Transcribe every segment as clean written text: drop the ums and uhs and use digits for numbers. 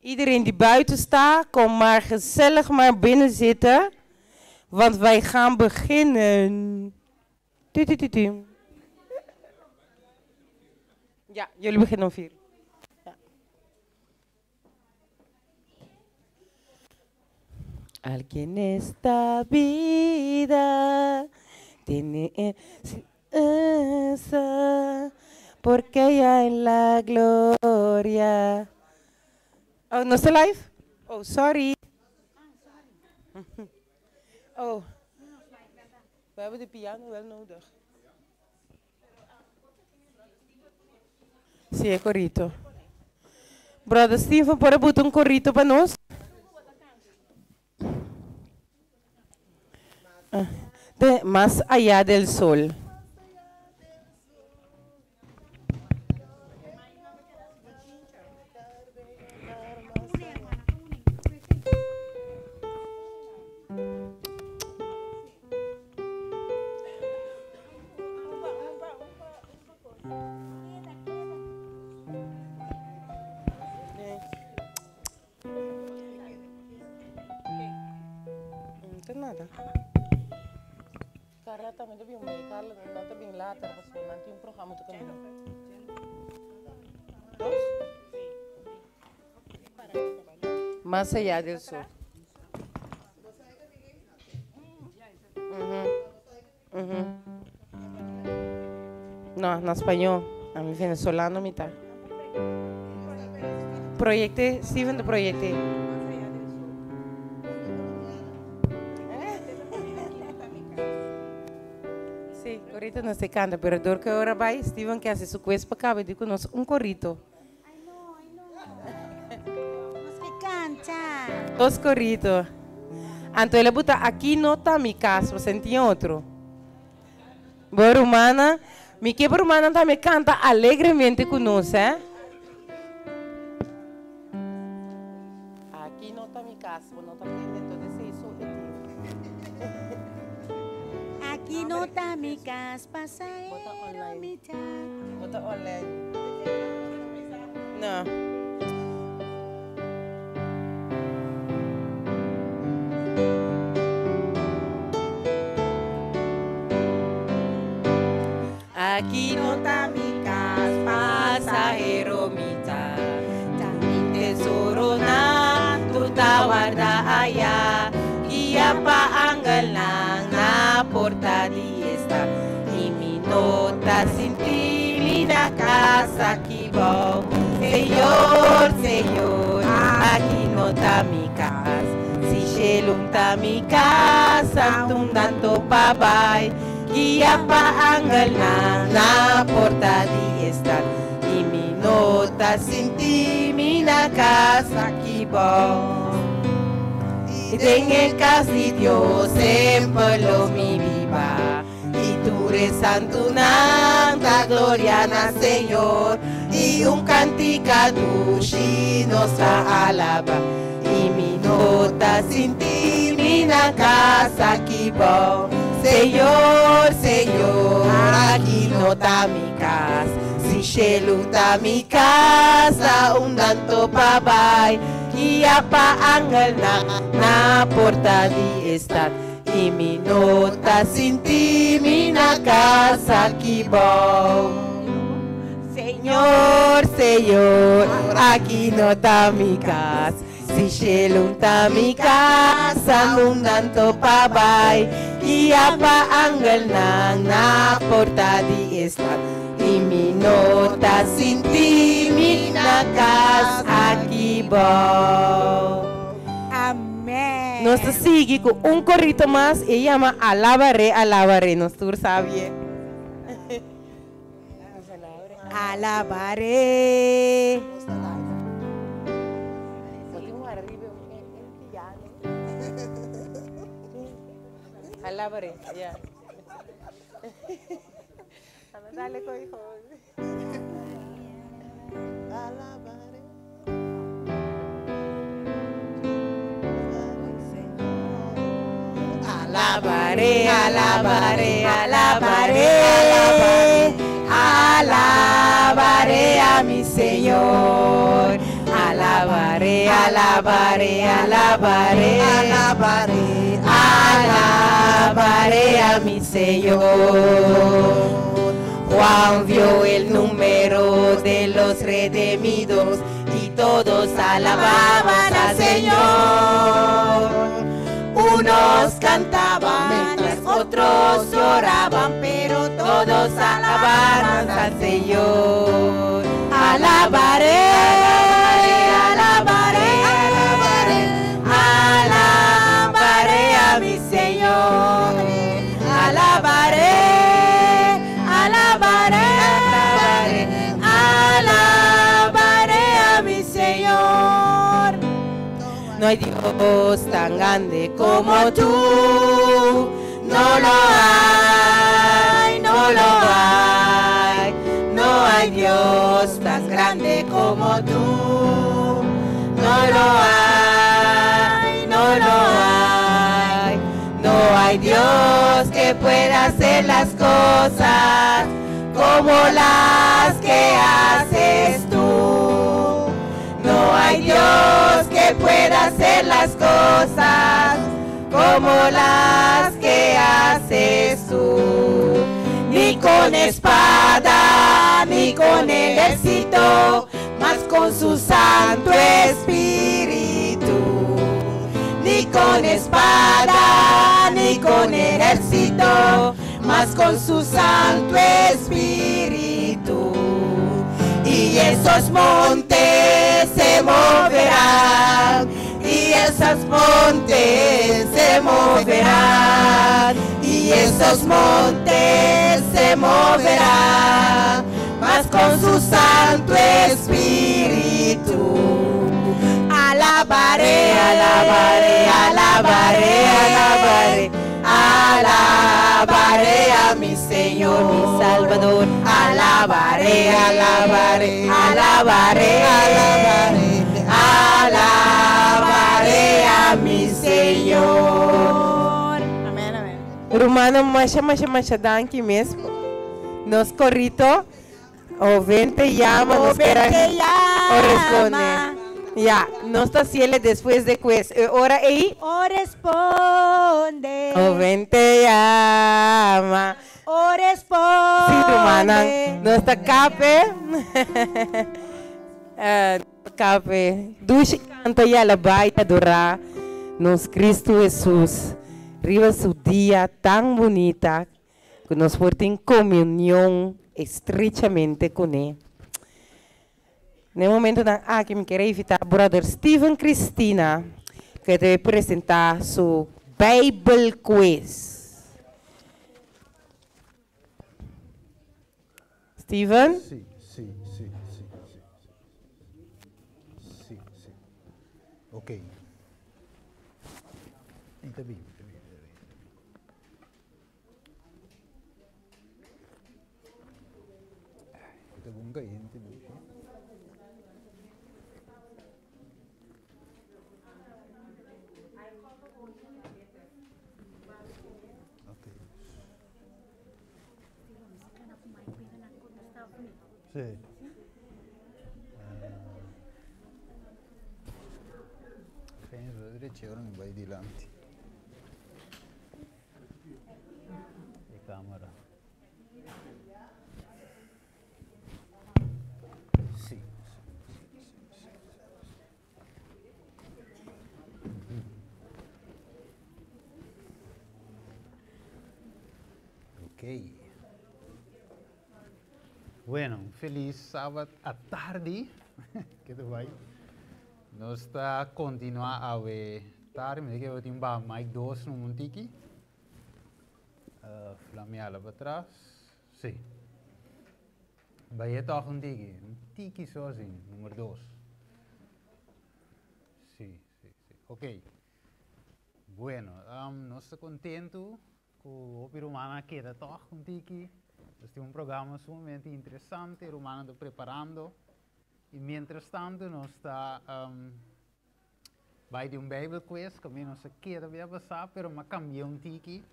Iedereen die buiten staat, kom maar gezellig maar binnen zitten. Want wij gaan beginnen. Ja, jullie beginnen om 4. Ja. Alguien esta vida tiene esa porque ya en la gloria. Oh, no está live? Oh, sorry. Oh, we hebben de piano wel nodig. Sí, corrito. Brother Steven, ¿puede botar un corrito para nos? De Más allá del sol. Nada. Carla também deve ir, Carla não está bem lá, tá passando, não tem programa do caminho. Dos? Más allá del sol. No, en español. A mí venezolano mitad. Proyecte, Steven de proyecte. Sí, corrito no se canta, pero door que ahora va, Steven que hace su quest para acá, digo, nos un corrito. Ay, no. Nos que canta. Dos corritos. Entonces le puta, aquí no está mi casa, sentí otro. Boa humana, mi quebra humana también canta alegremente con nosotros, ¿eh? Aquí no está mi casa, no está bien, entonces se hizo. Aquí no está mi casa, pasajero mitad. Bota online. No. Aquí no está mi casa, pasajero mitad. También tesoro na, tu ta guarda allá. Guía pa angel na porta di esta. Y mi nota sin ti, linda casa aquí va. Señor, Señor, aquí no está mi casa. Si shelum ta mi casa, tundanto babay. Guía pa angel na porta di esta. Y mi nota sin ti, mi na casa aquí va. Y tenga casi Dios siempre lo mi viva. Y tú eres santo nanda, gloria na Señor. Y un cantica dushi nos alaba. Y mi nota sin ti, mi na casa aquí va. Señor, Señor, aquí no está mi casa. Si shelu está mi casa, un tanto babay. Guía pa angel na porta di estar. Y mi nota sin ti, mi na casa aquí va. Señor, Señor, aquí no está mi casa. Si shelu está mi casa, un tanto babay. Guía pa angel na porta di estar. Y mi nota sin ti, mi na casa aquí va. Amén. Nos sigue con un corrito más y llama Alabaré, Alabaré. Nos tú sabes. Alabaré. Alabaré, ya. Dale, hijo. Alabaré. Alabaré, alabaré, alabaré, alabaré a mi Señor. Alabaré. alabaré, alabaré, alabaré, alabaré, alabaré a mi Señor. Juan vio el número de los redimidos y todos alababan al Señor. Unos cantaban, mientras otros lloraban, pero todos alababan al Señor. Alabaré, alabaré, alabaré, alabaré a mi Señor. Alabaré, alabaré, alabaré a mi Señor. No hay Dios tan grande como tú, no lo hay, no lo hay. No hay Dios tan grande como tú, no lo hay, no lo hay. No hay Dios que pueda hacer las cosas como las que haces tú. No hay Dios que pueda hacer las cosas como las que haces tú. Ni con espada, ni con ejército, mas con su Santo Espíritu. Ni con espada, ni con ejército, mas con su Santo Espíritu. Y esos montes se moverán, y esos montes se moverán, y esos montes se moverán, mas con su Santo Espíritu. Alabaré, alabaré, alabaré, alabaré, alabaré a mi Señor, mi Salvador. Alabaré, alabaré, alabaré, alabaré, alabaré a mi Señor. Amén, amén. Romano, masha, danke mesmo. Nos corrito, o vente llama, nos queda, o responde. Ya, no está cielo después de pues, ora aí. O responde. O vente llama. O responde. Sí, romana, no está cape. Cape. Duche canta e ela vai adorar nos Cristo Jesus. Riva su dia tão bonita que nos porta em comunhão estrechamente com Ele. No momento que me quero invitar o brother Steven Cristina, que deve apresentar su Bible Quiz. Steven? Sì. Ok. Está bem. Está bom, gente. Sì. C'è un vai di lanti. E camera. Sì. Ok. Bueno, feliz sábado à tarde. Que tu vai? Nós está continuar a ver tarde, mas que eu tenho mais dois no Montiki. Flamiala para trás. Sim. Vai toch um tiki sozinho, número 2. Sim. Ok. Bueno, nós estamos contentos com o Romana que era toch um tiki. Nós temos programa sumamente interessante, Romana está preparando. E, mientras tanto, nós está vai de Bible Quiz, que não sei que vai passar, mas cambiou tiki,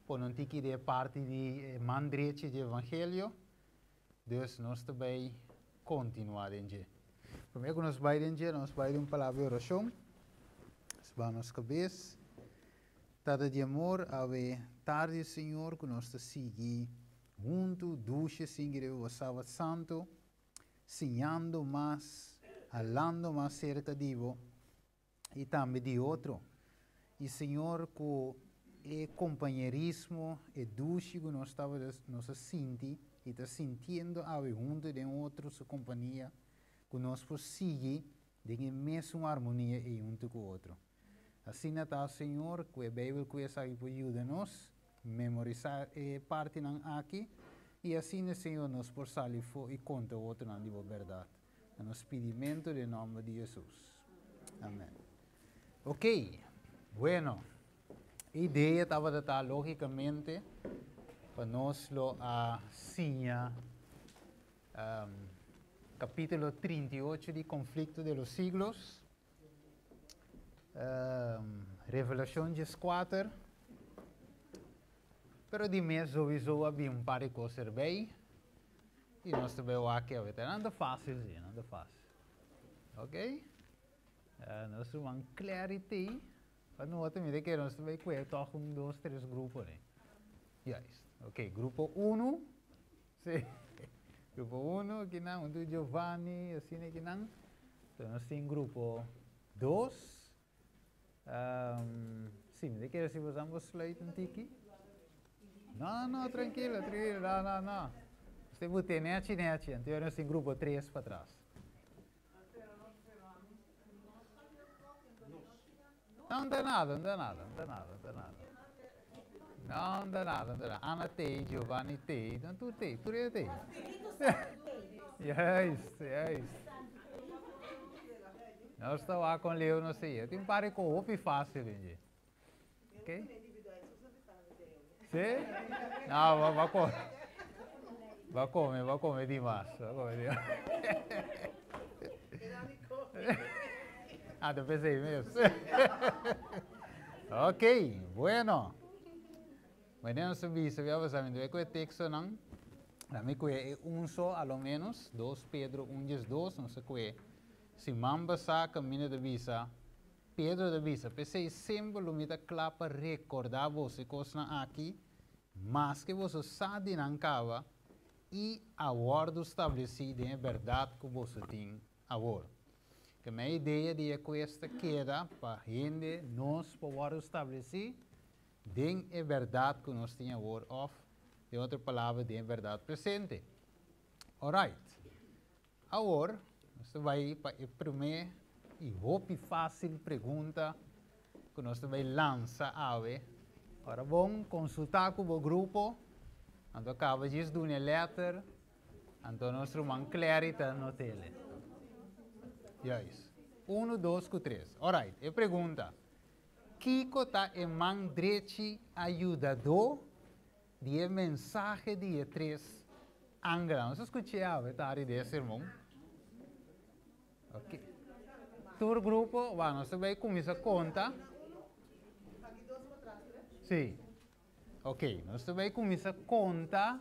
por tiki de parte de mandreche de Evangelho. Dus nós também continuar em dia. Primeiro nós vai uma palavra de oração. Vamos cabeça. Tada de amor, ave tarde, Senhor, que nós te seguimos junto, duche, Senhor, o sábado santo, sinhando mais, falando mais cerca de vós e também de outro. E, Senhor, com o companheirismo e duche que nós estamos sentindo e está sentindo ave junto de outro, sua companhia, que nós prosseguimos de mesma harmonia e junto com o outro. Assim está, Senhor, que a Bíblia que ajuda-nos a memorizar parte aqui, e assim, Senhor, nos por salir e conta outro na verdade. Nos pedimento em nome de Jesus. Amém. Ok, bueno, a ideia estava de estar logicamente para nós a sinha capítulo 38 de Conflicto de los Siglos. Revelação 14, pero de mês sowieso havia par de coisas bem e nós também aqui não é fácil, não é fácil, ok? Nós vamos clarity, para nós também que nós também conhecemos dois, três grupos, né? Yes, ok, grupo 1, sim, grupo 1 aqui não, do Giovanni, assim aqui não, então nós temos grupo 2. Sim, de que se usamos slide aqui? Não, tranquilo, não. Você botou net, então nós temos grupo 3 para trás. Não dá nada. Não dá nada. Ana tem, Giovanni tem, então tu tem. Yes. Nós estamos lá com o Leo, não sei. Eu tenho pare com o fácil, gente. Ok? Sim? Não, vai comer demais. Eu pensei mesmo. Ok, bueno. Mas não sabia que o texto não. A mim é só, ao menos, 2 Pedro 1:2, não sei o que é. Se mamba sa caminho de visa, Pedro de visa, pensei sempre lumita claro para recordar você coisa aqui, mas que você sabe não cava e a ordem estabelecida em verdade que você tem agora. Que minha ideia de que esta queda para gente nós para ordem estabelecida, de a verdade que nós temos agora, ou de outra palavra, de a verdade presente. Alright. Agora nós vai para a primeira e fácil pergunta que nós vai lançar ave. Agora vamos consultar com o grupo. Então acaba de dar uma letra. Então nós vamos clarificar no tele. Yes. 1, 2, 3. Alright. A pergunta. Kiko está em mão direita ajudador de mensagem de 3 ângulos. Você escutou a tarde desse irmão? Ok. Tur grupo, nós vai começar a conta. Sim. Ok, nós vai começar a conta.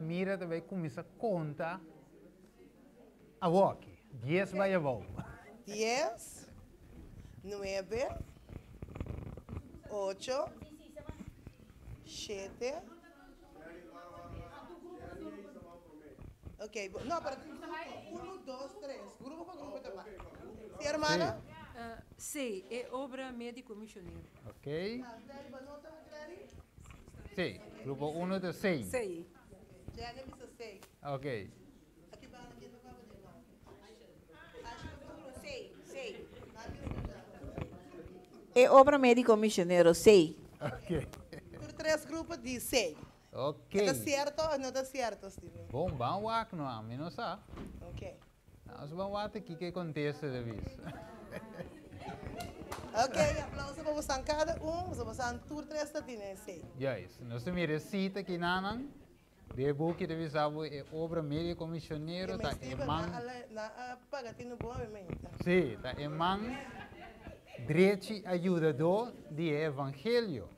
Mira, vai começar a conta. A walk. 10 vai a volta. 10, 9, 8, 7. Ok, no, para 1, 2, 3. Grupo para grupo também. Sim, hermana? Sim, é obra médico missionário. Ok. Sim, grupo 1 de 6. Sim. Já nem precisa 6. Ok. Aqui vai aqui no cabo de mão. Sei. É obra médico missionário, sei. Ok. Por 3 grupos de 6. Ok. Está certo ou não está certo, Steven? Bom, vamos lá, não há menos sabe. Ok. Nós vamos lá, o que acontece de vez. Ok, aplauso para você cada você vai tur 3 tatinhas, sei. Yes, nós temos recita aqui na de book de visavo é obra médico missionário tá em mão. Na pagatino boa mementa. Sim, tá em mão direito ajudador de evangelho.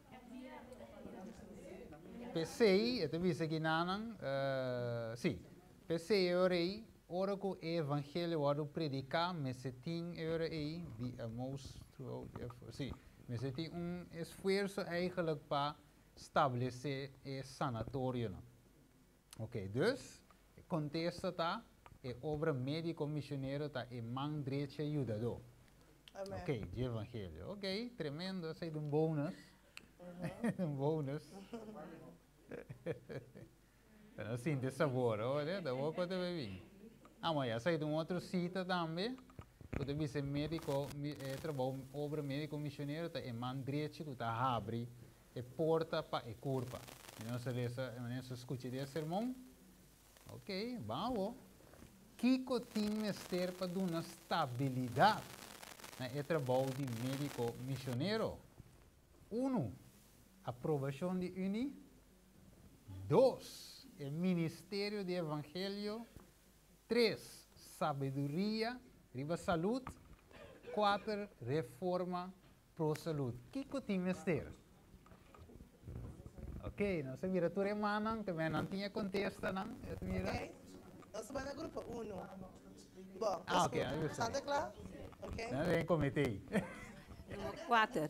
PCI, ito bisa ginanan, sim, PCI orei ora que o evangelho wordt predicar, me se tem aí, most throughout, sim, me se tem esforço eigenlijk para estabelecer sanatório. Ok, dus, contexto tá, obra médico missionário tá, man direito ajudador. Amen. Ok, de evangelho. Ok, tremendo, sei de bônus. Bônus. Assim, de sabor, olha, da boa coisa vai vir. Amanhã sai de outro sítio também. Quando você médico, trabalho obra médico missionário, tá, man direito que tá abre, porta para curva. Não sei se escuta esse sermão. Ok, vamos. Kiko tem mestre para dar uma estabilidade no trabalho de médico missionário. 1. Aprovação de Uni. 2. O ministério do Evangelho. 3. Sabedoria, riba saúde. 4. Reforma pro saúde. Kiko tem mestre. Ok, não se mira tu remanan, também não tinha contesta, não? Ok. Nós vamos no grupo 1. Bom, Ok, aí eu sei. Santa Clara? Ok. Não tem comitê. Número 4.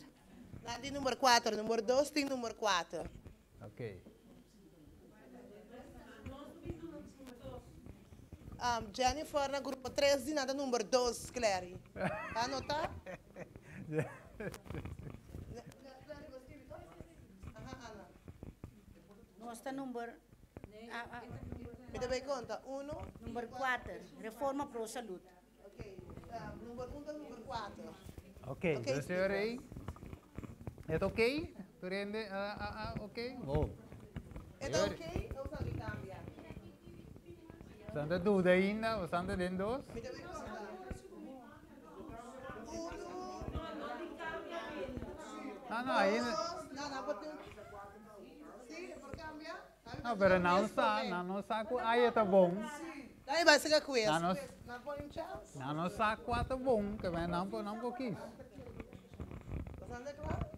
Na de número 4, número 2 tem número 4. Ok. Jennifer na grupo 3 de nada número 2, Clary. Anotar? Nossa número Me dá bem conta? 1. número 4, reforma pro saúde. Ok. Número 1 e número 4. Ok, Ok, então senhor aí. É ok? Tu rende? Ok? Bom. Então, ok? Ou sabe cambiar? Você anda dúvida ainda? Você anda dentro dos? Me dá bem conta? 1. Não, ainda. Não, pode ter. Sim, por cambiar? Não, pero não está com aí tá bom. Daí vai ser com isso. Não, Não põe chance. não está com tá bom, que vai não pouquinho. Santa Clara?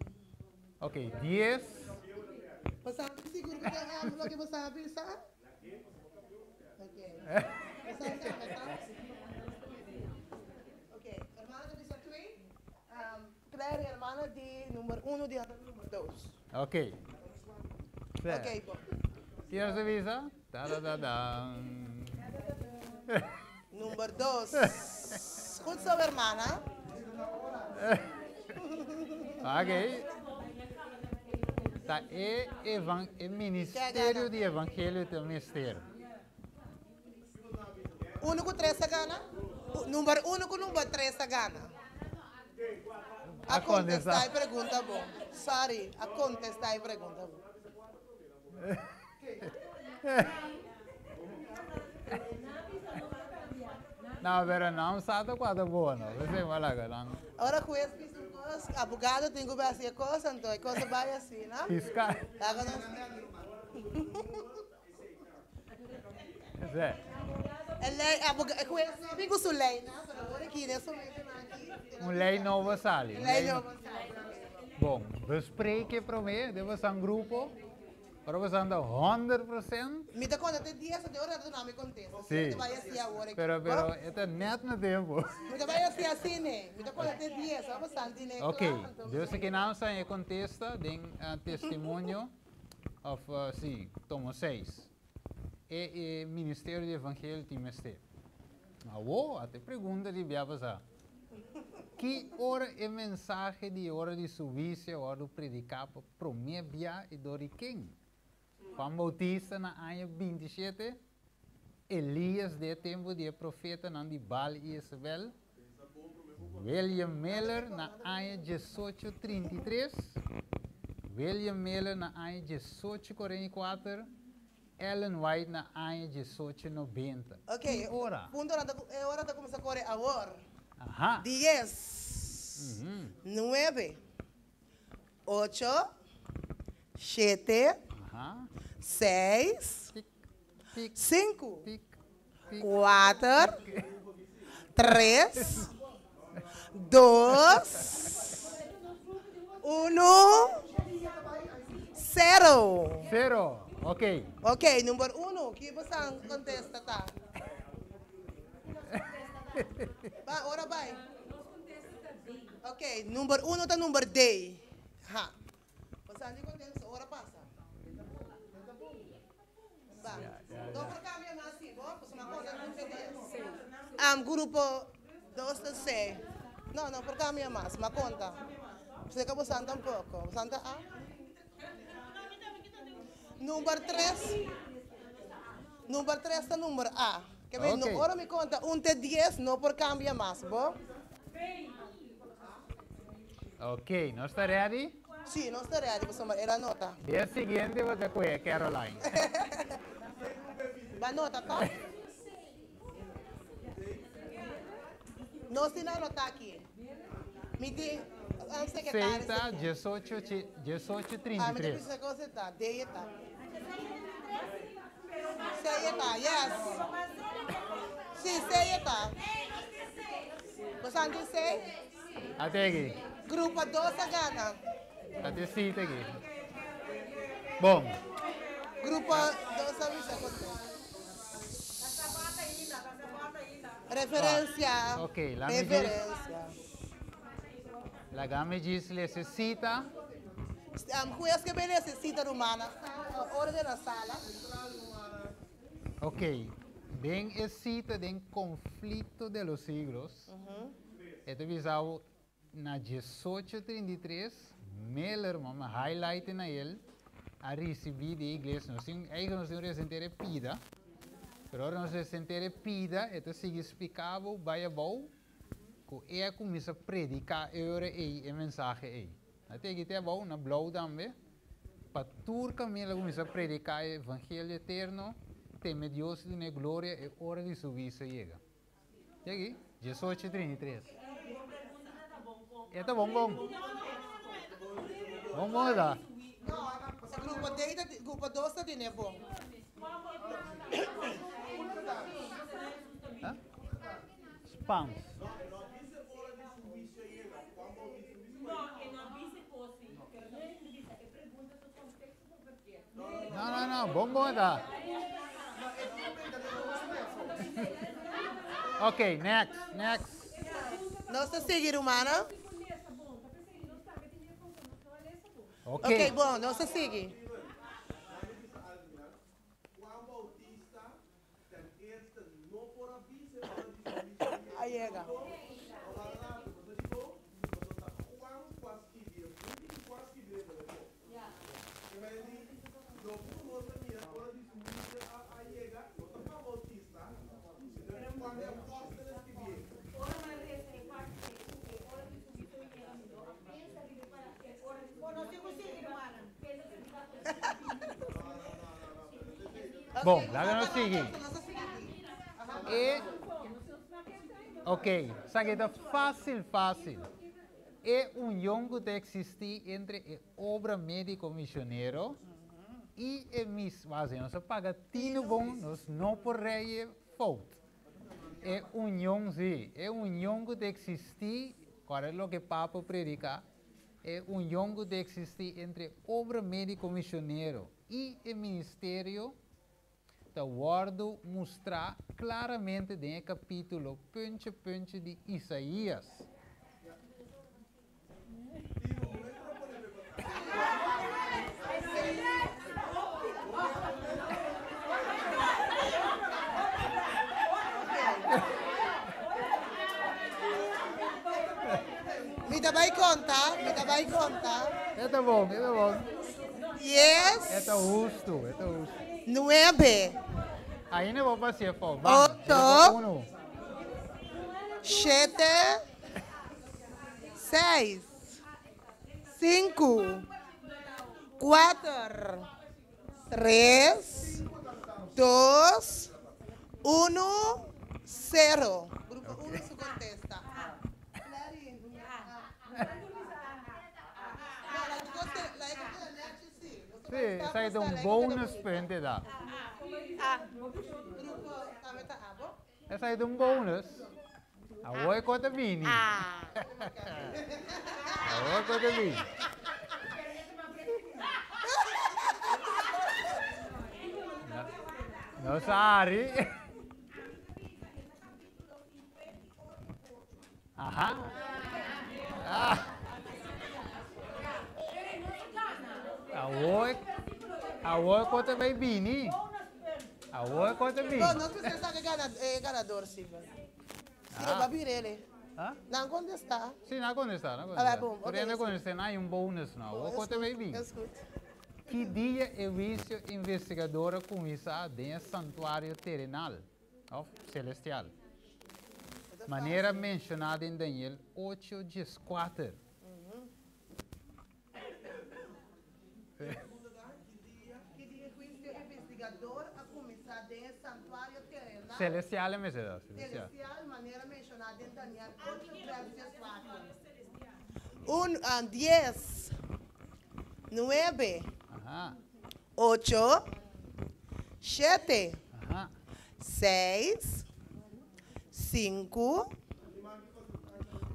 Ok, 10. Você seguro que tem algo que você vai pensar? Ok. Ok, hermana de Bisa 3. Claire, hermana de número 1 de número 2. Ok. Ok, bom. Tira a visa. Número 2. Escuta sua hermana. Ok. Tá, é ministério de evangelho do mistério. 1 com 3 gana? Número 1 com número 3 gana. A contestar e pergunta bom. Sorry, a contestar e pergunta bom. Não, pero não sabe qual boa, não. Você vai lá, não. Agora com esse coisa, abogado tem que ver assim a coisa, então a coisa vai assim, não? Fiscal. Agora Zé. lei, abogado, com esse fico su lei, não? Pero agora aqui, nessa aqui. Lei nova sali. Lei não. Bom, bespreken para mim, deve ser grupo. Para você andar 100%. Me dá conta, tem dias de hora do nome contexto. Sim. Vai assim agora. Pero, é net no tempo. Me dá vai assim assim, né? Me dá conta, tem dias, vamos bastante, né? Ok, Deus que não sai contesta, tem testemunho of, sim, tomo 6. E Ministério do Evangelho de Mestre. Até pergunta de Biabasa. Que hora é mensagem de hora de serviço, hora de predicar para promebia e doriquem? Juan Bautista na ano 27, Elias de tempo de profeta na de Baal e Isabel, William Miller na ano 1833, William Miller na ano 1844, Ellen White na ano 1890. Ok, hora? Punto é hora de começar a correr agora. Ajá. 10, 9, 8, 7, Ajá. 6, Tic, tic, 5, tic, tic. 4, 3, 2, 1, 0. 0. Ok. Ok, número 1, que você contesta, tá? Vai, ora vai. Ok, número 1 está número D. Ha. Você anda contente, ora passa. Vai. Então, por câmbio mais assim, bom? Você não conta com o grupo 2 de C. Não, por câmbio mais, uma conta. Você que você anda um pouco. Você anda A. Número 3. Número 3 está número A. Que bem, Ok. agora me conta 1 de 10, não por câmbio mais, bom? Ok, ¿no está ready? Sim, não está ready, você era nota. Día siguiente va a coger Caroline. Vai nota, tá? Não se não anotar aqui. Me diz, secretário. Seita, 18, Ah, me 33. diz que você tá. Deia tá. Seia tá, yes. Sim, seia tá. Você anda sei? Até aqui. Grupo 2 gana. Até cita aqui. Bom, Grupo 2 avisa você. Referência. Ok, lá me Referência. la gama diz necessita. Juez que bem necessita humana. Ordem na sala. Ok, den es cita den conflicto de los siglos. Esto visado na 1833, Miller, mama, highlight na ele, a receber de igreja. Nós não ressentere pida, pero nós ressentere pida, esto sigue explicado, vai a bom, que começa a predicar a mensagem. Até que é bom, na blauw também, para tudo caminho começa a predicar o evangelho eterno, teme Deus de glória e hora de sua vida chega. E aqui, 1833. Está bom, bom. Bom, tá? Grupo 2 está de bom. Spams. Não, bom, tá? Ok, next. Não está seguindo, humana? Ok, Ok, bom, não se sigue. Aí chega. bom, lá que nós seguimos. Ok, sabe que é fácil. É união que existe entre a obra médico missionário e a missão. Nós paga tino bom, nós não por rei falta. É união, sim. É união que existe, qual é o que o Papa predica, é união que existe entre a obra médico missionário e o ministério. Está guardo mostrar claramente no capítulo punch de Isaías. Me dá conta? Está bom. Yes. Está justo. 9. Aí não vou passar fome. 8. 7. 6. 5. 4. 3. 2. 1. 0. Grupo 1 se contesta. Sim, sai de bônus para a gente dar. É sair de bônus. A oi conta mini. A oi conta mini. Não sabe. Ajá. Ah. Awoi kota vai bini. Awoi kota bini. No, no precisa que ganador, sim. Tira para vir ele. Ah? Não contestar. Sim, não contestar, não Ah, contestar. bom, Porém, ok, não contestar, não é bônus, não. Awoi kota vai bini. Escuta. Que dia é visto investigadora começar dentro do santuário terrenal, ou celestial? Maneira mencionada em Daniel 8:4. Que dia que o investigador a começar dentro do santuário terrenal. Celestial é mesmo, celestial. Celestial, maneira mencionada em Daniel 8:4. 10, 9, Ajá, 8, 7, ajá. 6, 5,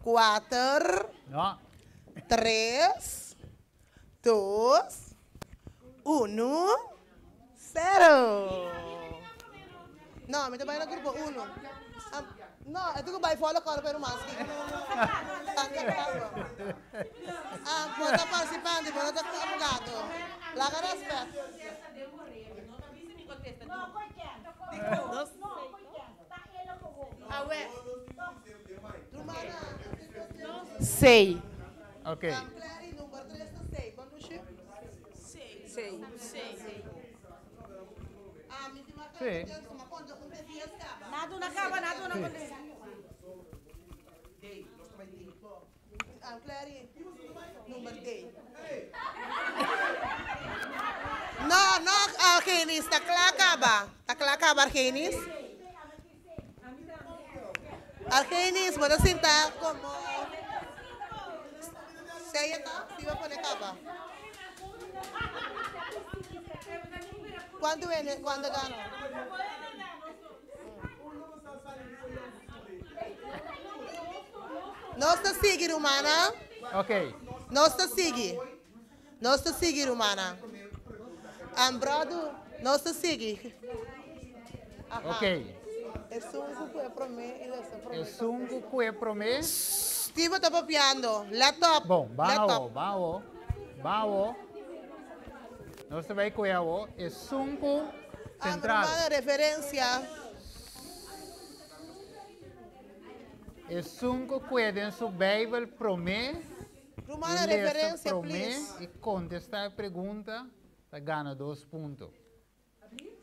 4, No, 3, 2, 1, 0. No, mi vai no grupo 1. No, tu que vai fora agora para o mais. Pode participante, pode estar convocado. Lá que respeito. Sei. ok. Número 3 está 6. Vamos ver. Sei. Sim. Nada na cava, nada na condição. Número 10. No, Argenis, está claro, está claro, Argenis. Argenis, puedes sentar como. Se está, si va a poner capa. ¿Cuánto viene? ¿Cuánto gano? No está sigue, humana. Ok. No está sigue. No está sigue, humana. Ambrado, no está sigue. Ajá. Ok. Es un que promete. É sungo que promete. Steve está papiando. Laptop. Bom, Laptop. bawo. Nós também conhecemos é sungo central. Humana, referencia. É sungo que dentro da Bíblia promete. Humana, referencia, promete please. e contestar a pergunta, tá ganha 2 pontos.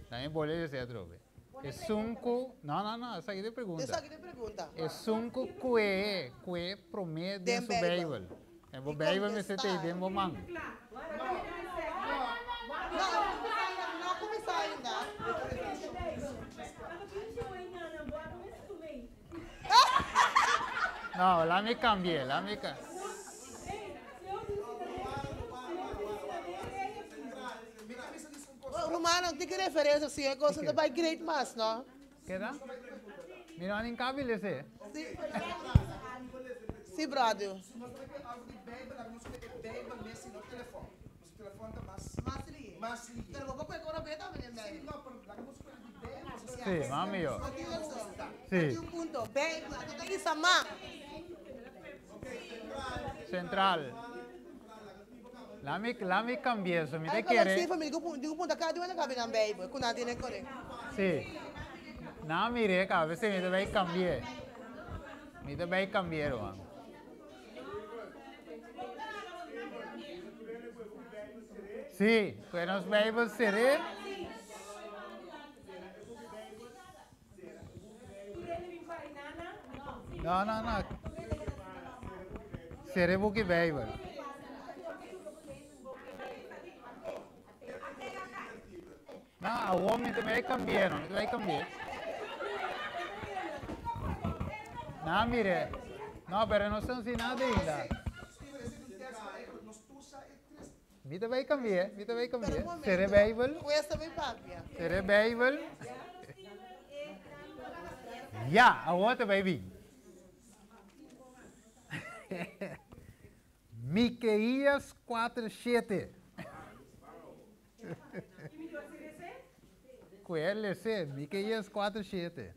Também pode dizer, Drobe. É sungo. Não, essa aqui é a pergunta. Esa aquí te pregunta. É sungo que promete dentro da Bíblia. É a Bíblia me se tem dentro do mango. No começar ainda. Não, lá me cambiei, Romano, não tem que referência assim, é coisa da by great mass, não? Que dá? Mira, nem cabe esse. Sim, brother. Pero vos puedes cobrar beta, Sim, mami eu. Tem Sim, punto. Bem, tu tem que chamar. central. Lá me cambiei, só me Aí te quando querer. assim, família, digo punto, cada um na cabine bem, com nada tem correto. Sim. Não mire, cabe, se me te vai cambiar. Me te vai cambiar, mano. Sim, que nos Bible seré. Não. Seré buki Bible. Não, o homem também cambiaram, vai cambiar. Não, mire. Não, pero não estão ensinando ainda. Mita vai cambiar, Seré Bible. Cuesta bem papia. Seré Bible. Ya, a outra vai vir. Miqueias 4:7. QLC, Miqueias 4:7.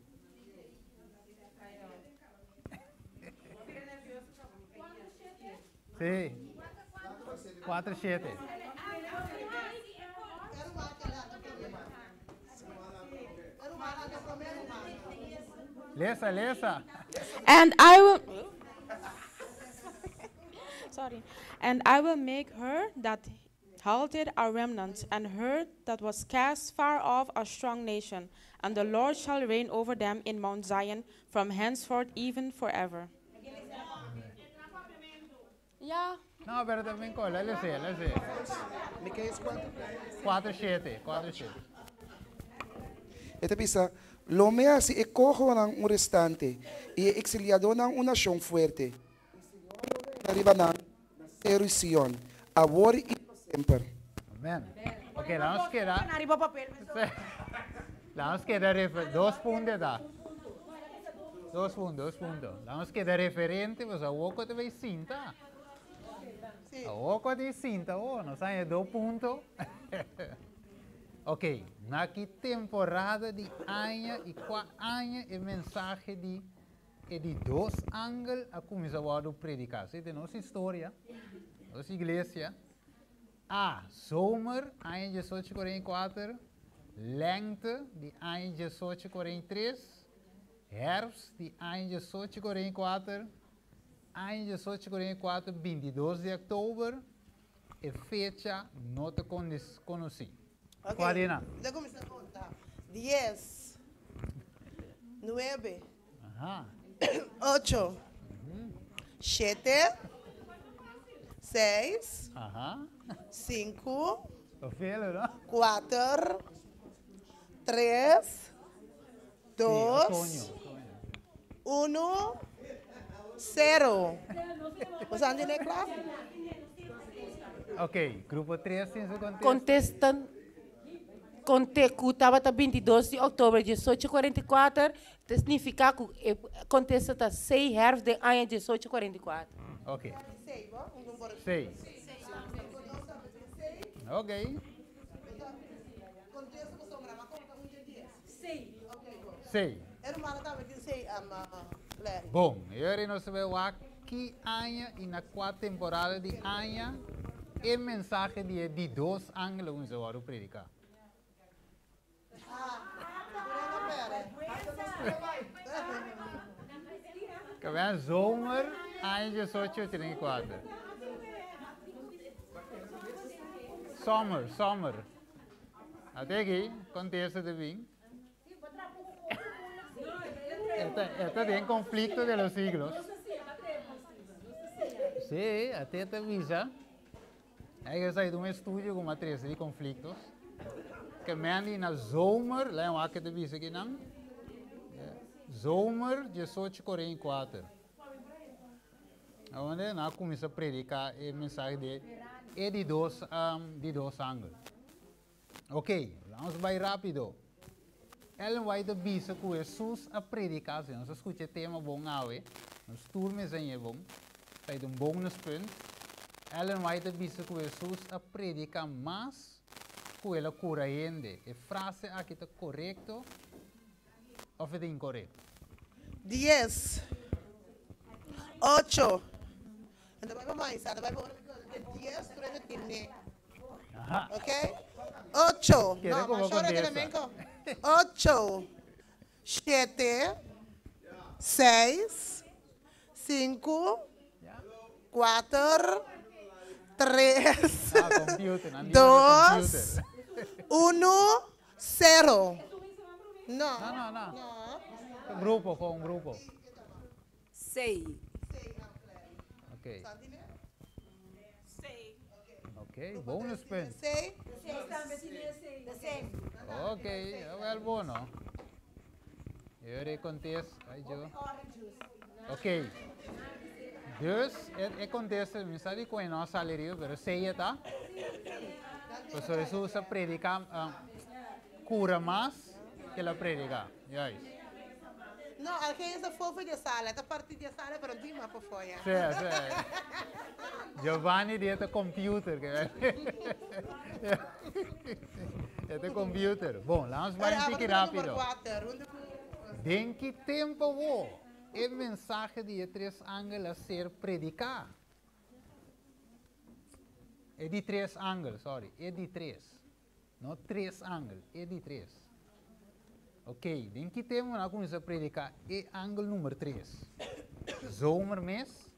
Sí. 4-7. Lesa. And I will sorry. And I will make her that halted a remnant, and her that was cast far off a strong nation. And the Lord shall reign over them in Mount Zion from henceforth even forever. Yeah. No, pero también cola, let's see. Me que es quanto? 4-7. Ito bisa, Lomea si ekoho ng un restante, e exiliado ng una nasyong fuerte. Arriba ng Sion, awori e sempre. Amen. Ok, vamos quedar. Arriba papel. Vamos quedar 2 puntos da. 2 puntos. Vamos quedar referente, pues a poco te veis cinta. A poco de cinta, não sai 2 puntos. Ok, na que temporada de ano e qual ano é mensagem de 2 ângulos a começar a predicar. Isso é nossa história, nossa igreja. Zomer, ano 1844, lente de ano 1843, herfst de ano 1844, ano 1844, 22 de outubro, e fecha não te conheci. ¿Cuál era? Ya comencé a contar. 10, 9, Ajá. 8, 7, 6, Ajá. 5, Lo fiel, ¿no? 4, 3, 2, 1, 0. ¿Vos andás claro? Ok, grupo 3 sin su contexto. Contestan. Estava 22 de outubro de 1844, significa que contesta 6 herfst de ano de 1844. Ok. 6. Ok. Contexto que sobra, mas conta 1 de 10. 6. Era uma estava de 6 Larry. Bom, agora nós vamos ver que ano e na quarta temporada de ano é mensagem de 2 ângulos que eu vou predicar. Que vem zomer, ano 1834. Summer. Até aqui, contexto de vinho. Este tem conflicto de los siglos. Sí, até te avisa. Hay que sair de um estúdio com matriz de conflitos. Que men na zomer, lá é um que te avisa aqui não. Zomer 1844. Onde nós começamos a predicar a mensagem de 2 ângulos. Ok, vamos bem rápido. Ellen vai te avisa que Jesus a predicar, se nós escuta o tema bom awe, nós turmes em bom, sai de bom punt. Ellen vai te avisa que Jesus a predicar mais que ela cura ainda. A frase aqui está correto ou é incorreto? 10, 8. Então vai mais, vai para 10, 13, 15. Ok? 8. Quiere como condesa. 8, 7, 6, 5, 4, 3, 2, 1, 0. Não. Grupo, com um grupo. 6. Ok. Ok, bônus pen. 6. Ok, é bom, não? Eu contexto, aí eu. Ok. Dus, het contexto, me sabe que é nosso salário, mas sei tá? Pues Jesus a predicar cura mais que ela predica. Yes. No, alguém essa fofa de sala, esta parte de sala para ti mais para fora. Sim. Giovanni dieta computer, que é computer. Bom, vamos para um rápido. Em que tempo vou? É mensagem de 3 ângulos a ser predicar. É de 3 ângulos, sorry. É de 3. Não 3 ângulos, é de 3. Ok, den que temos na começa a predicar é ângulo número 3. Zomer mês,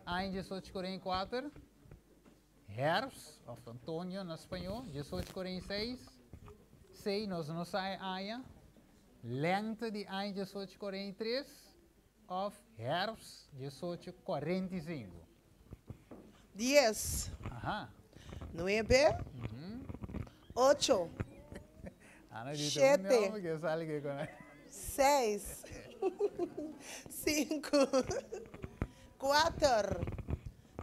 ano 1844. Herfst, of Antônio na espanhol, 1846. Sei, nós não sai aia. Lente de ano 1843. Of Herfst, 1845. 10, Ajá. 9, 8, Ana dice, Siete. "No, que sale que con 6, 5, 4,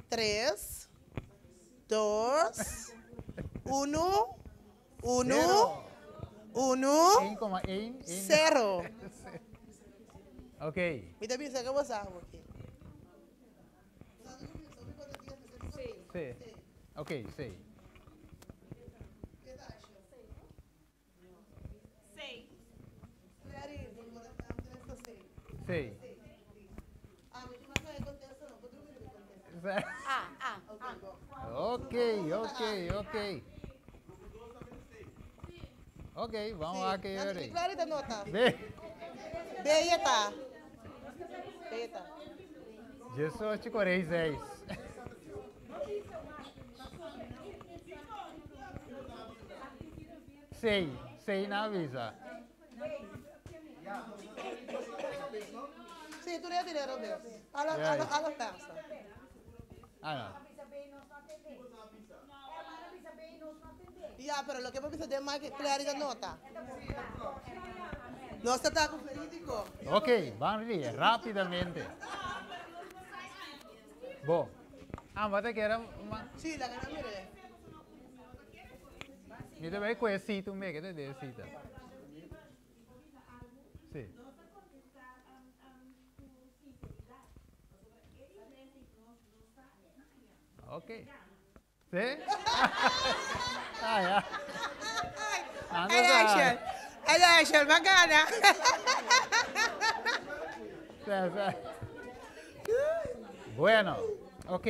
3, 2, 1, 1, 1, 1,1. 0. Ok. Mira, piensa que vos sabes aqui. Sí. Ok, sí. Sí. Ok, ok, ok. Ok, vamos a que ver. Clarita nota. Ve, Beta. Beta. 1846. Sei na visa. Sì, tu ne direi Roberto. Alla persa. Ah, no. Ya, pero lo que me pide más que clarita nota. No se está conferídico. Ok, vamos ali, rapidamente. Bom. Ah, mas que era uma... Sí, la que no mire. Mira, vai conhecer tu me que te decita. Sim. Ok. Sí? Ah, ya. Action, bacana. Sí, sí. Bueno, ok.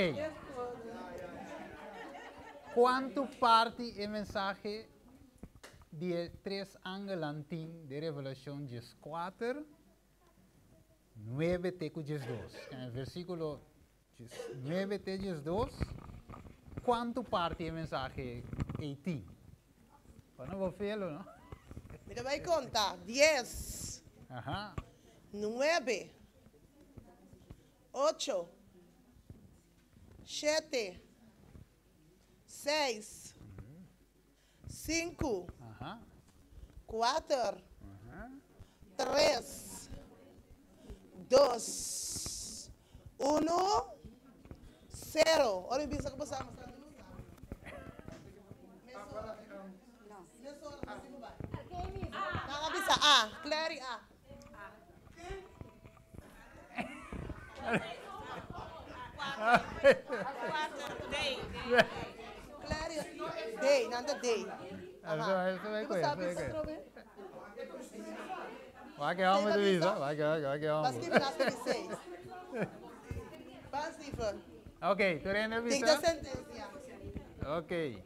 ¿Cuánto parte el mensaje de 3 ángulos de Revelación 14, 9 teco 12? En el versículo 9 te 12, ¿cuánto parte el mensaje 18? Bueno, voy a hacerlo, ¿no? Mira, vai contar. 10, Ajá. 9, 8, 7, 6, 5, Ajá. 4, Ajá. 3, 2, 1, 0. Olha o bicho que você ama. A, Clary A. Clary Day, nada Day. Eso vai Você sabe conhecer. isso, Robert? Vai que vamos de visa. Vai que Mas vamos. que nasce de 6. Vai, Stephen. Ok, tú eres Tem que visa. ter sentença. Ok.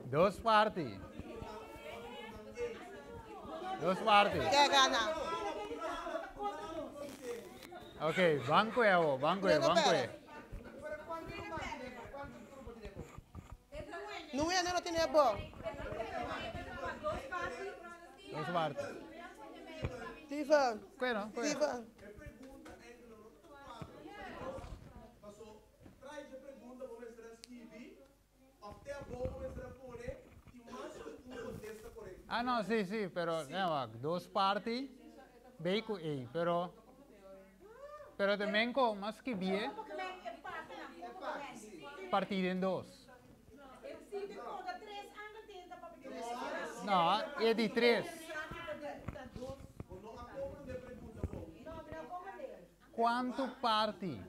Dos partes. Dos partes. Quer ganhar? Ok, banco é o, banco é, banco é. Não é, não tem bom. Dos partes. Stephen. Bueno, pues. Stephen. Ah, no, sí, sí, pero dos partes, beico A, pero también con más que bien, partido en dos. No, es de 3. ¿Cuánto parte?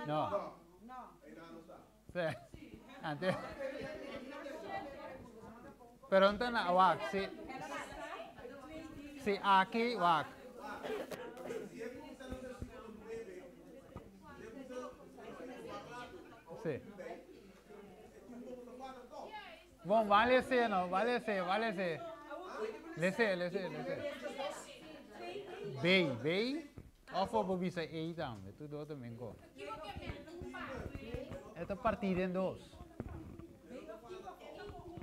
No. Sí. Antes. Pero entonces, wak, si aquí, wak. Sim. Bom, vale ser, não? Vale ser, vale ser. Lese. Bem. Of voor bisa E também. Tudo também go. Esta partida em dois.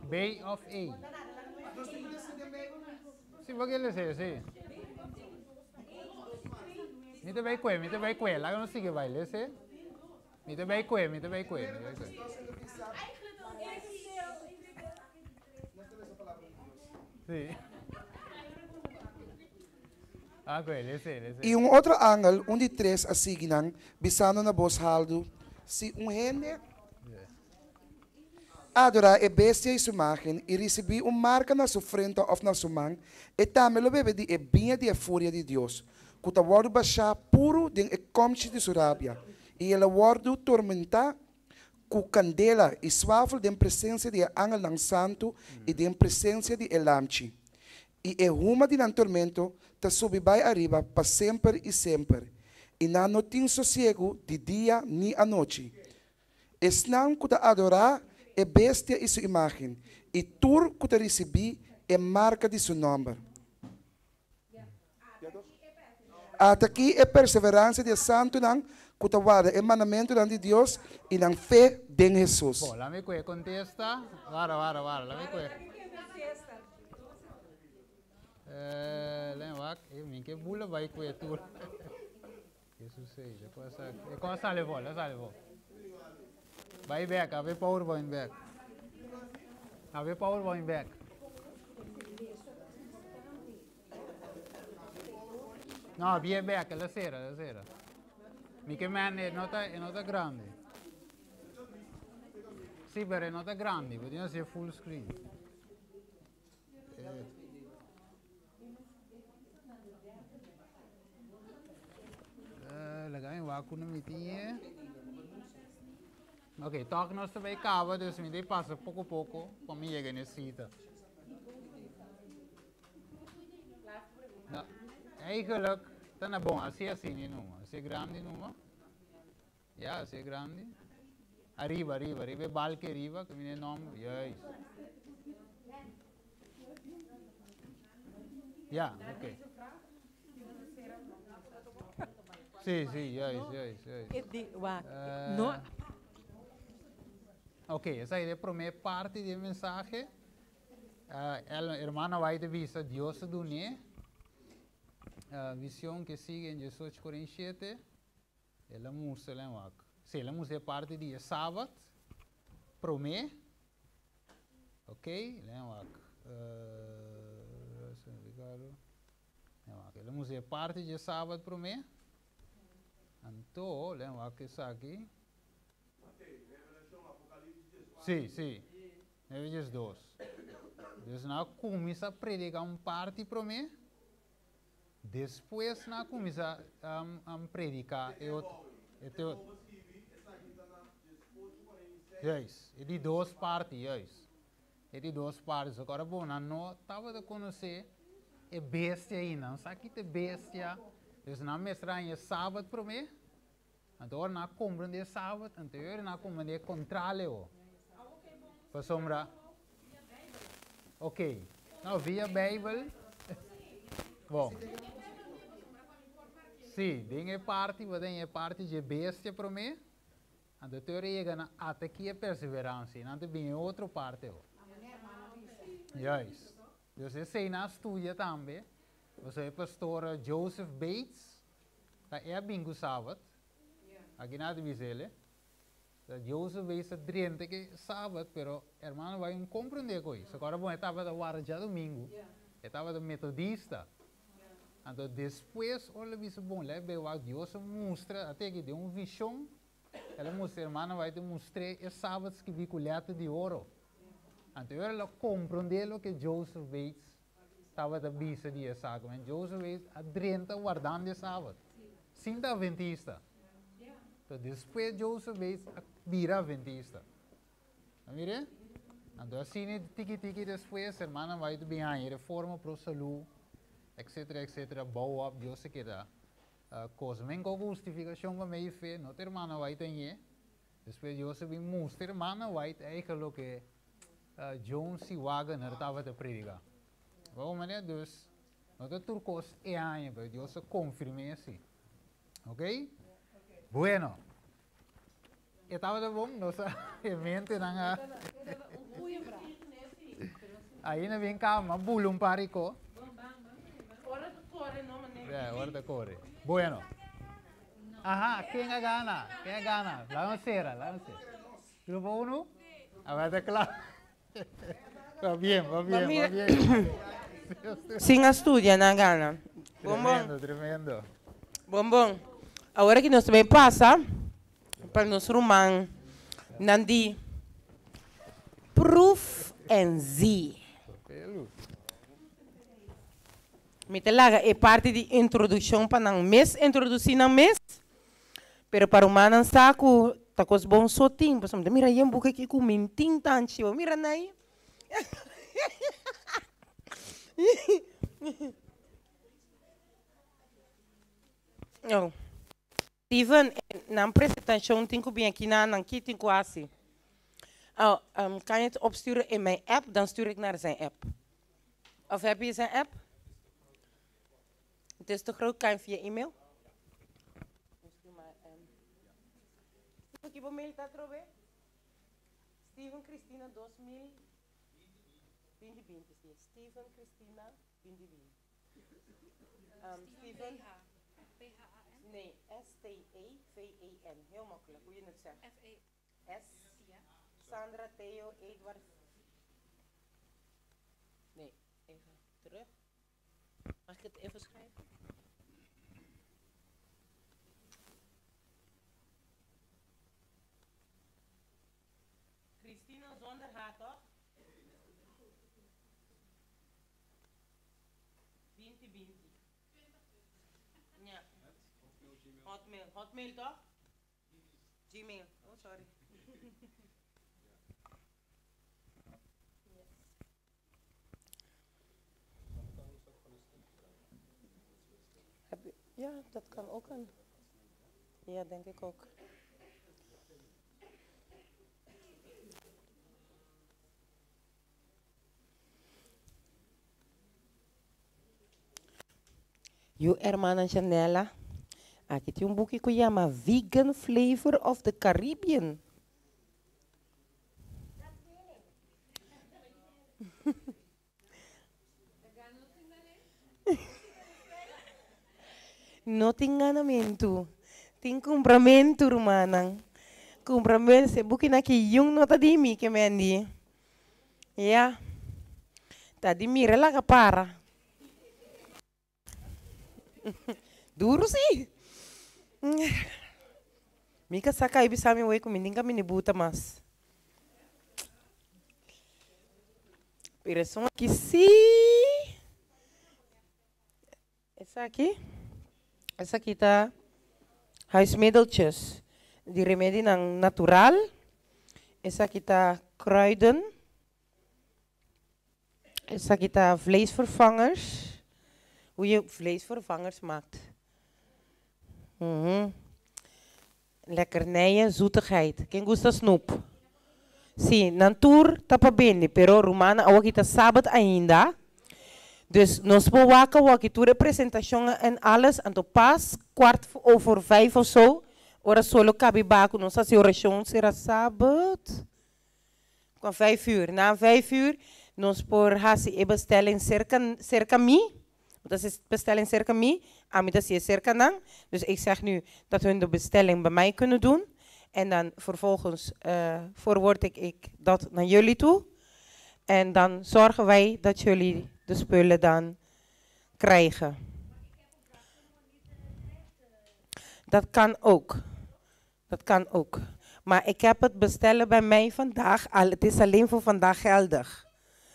B of A. Sim, vou lese, sim. Mita vai que, lá não sigue vai lese. Mita vai que. Sim. Lese. E outro ângulo, de 3 a signan, bisando na voz haldo, se gente adorar a bestia e sua imagem e receber marca na sua frente ou na sua mão, e também lo bebe de binha de fúria de Deus, que o word baixar puro de comche de sua rábia, e ele word tormentar com candela e suave de presença de ángel ng santo e de presença de elamchi. E é uma de nan tormento, ta subi vai arriba para sempre e sempre. E não tem sossego de dia nem a noite. Esnan que ta adorar é bestia e sua imagem, e tur que ta receber é marca de seu nome. Até aqui é perseverança de santo nan que ta guarda é mandamento de Deus e nan fé de Jesus. Bom, lá me contesta. Vara, lá me Lembra que mim que bula vai com a tour. Jesus sei, depois sale bola. Vai back, have power going back. No, via back, la sera. Mi che man è nota grande. Sì, però è nota grande, vediamo se è full screen. Lagay waku na mitinha. Ok, toca nós também cava, dus me dei passa pouco para mim chegar nessa cita. Nou, eigenlijk, dan is bom, assim niet noemen. Als je grande noemen. Ja, als je grande. Arriba, balke arriba, que me nome, juist. Ja, ok. Sim, juist. Ok, essa é a primeira parte da mensagem. A irmã vai te visa Deus do né. A visão que sigue em Jesus 47. Ela mostra lá. Sim, ela mostra parte de sábado. Promê. Ok, lá. Ela mostra parte de sábado promê. Então, lembra que isso aqui? Sim. Neves 2. Deus não começa a predicar parte para mim. Depois não começa a predicar Yes, é de 2 partes, yes. É de 2 partes. Agora, bom, não estava a conhecer a bestia ainda. Sabe que é bestia? Dus na mesrain sábado para mim, então na compreender sábado, anterior na compreender controle o. Para sombra. Ok. Now via Bible. Bom. Sim, tem a parte de bestia para mim. Então teoria chega até aqui a perseverança, não tem outra parte o. Yes. Dus eu sei na estudia também. Você é pastor Joseph Bates, é bingo sábado, aqui na divisão. Joseph Bates é drente que sábado, pero irmão vai compreender com isso. Agora bom, estava da guarda domingo, estava da metodista. Então depois, olha isso bom, lá bem o Deus mostra até que deu visão. Ela mostra, irmã vai te mostrar é sábado que vi colheta de ouro. Então ela compreendeu o que Joseph Bates estava da bisa dia sábado, mas Joseph é adrenta guardando de sábado. Sinta adventista. Então depois Joseph é vira adventista. Mire? Então assim tiki depois a irmã vai te bem aí reforma pro saúde, etc. Boa up Deus se queda. Coisa men com justificação para meio fé, não ter irmã vai ter. Dus we Jozef in Moester, mannen white eigenlijk Jones si wagen er tava te predica. Waarom meneer dus? Dat het turkos aan je bij Jozef confirmatie. Oké? Bueno. Je tava de bom, no sa, je mente nanga. Aí na vem cá, mas bulum parico. Ja, ora de core. Bueno. Aha, quem é gana? Quem é gana? Lá não será, lá não será. Grupo 1? Agora está claro. Va bien, va bien, va bien. Sin estudia na gana. Tremendo, tremendo. Bom. Agora que nós também passa para nós rumang nandi proof and z. Mitelaga é parte de introdução para não mês introduzir na mês. Pero para o manan saco tá com os bons sotim, passamos de mira yam buka que com mentin tanto, mira nai. Oh. Steven, na apresentação tem que vir aqui na aqui tem quase. Kan je het opsturen in mijn app, dan stuur ik naar zijn app. Of heb je zijn app? Het is te groot, kan je via e-mail? Aqui vou mail tá trove. Steven Cristina 2020. Steven Cristina 2020. Steven. Nee, S-T-E-V-E-N. Heel makkelijk, hoe je het zegt. S. Sandra, Theo, Edward. Nee, even terug. Mag ik het even schrijven? Christina zonder haar, toch? 2020. Ja. Hotmail toch? Gmail. Oh, sorry. Ja, dat kan ook een. Ja, denk ik ook. Yo, hermana Janela, aquí tiene un boekje que llama Vegan Flavor of the Caribbean. No tem enganamento, tem compramento, hermana. Compramento, se boekje na que yung nota di mi que mendi. Ja, tá di mira lá que para. Duro sim. Mika saka ibi sa mi way kung hindi kami nibuta mas. Pero são aqui sim. Essa aqui tá huismiddeltjes. Die remedie ng natural. Essa aqui tá kruiden. Essa aqui tá vleesvervangers. Hoe je vleesvervangers maakt. Lekkernijen, zoetigheid. Quem gusta snoep? Sim, natuur tapa bene, pero Romana awak kita sabat ainda. Dus nos bewaken wak itu representação en alles en to pas 4:45 of zo. Ora solo cabi baku nos as oração será sabat. Qua 5 uur. Na 5 uur nos por hasi e bestelling cerca mi. Dat is bestelling circa me, Ami dat is circa nang. Dus ik zeg nu dat hun de bestelling bij mij kunnen doen. En dan vervolgens forward ik dat naar jullie toe. En dan zorgen wij dat jullie de spullen dan krijgen. Dat kan ook. Dat kan ook. Maar ik heb het bestellen bij mij vandaag. Het is alleen voor vandaag geldig.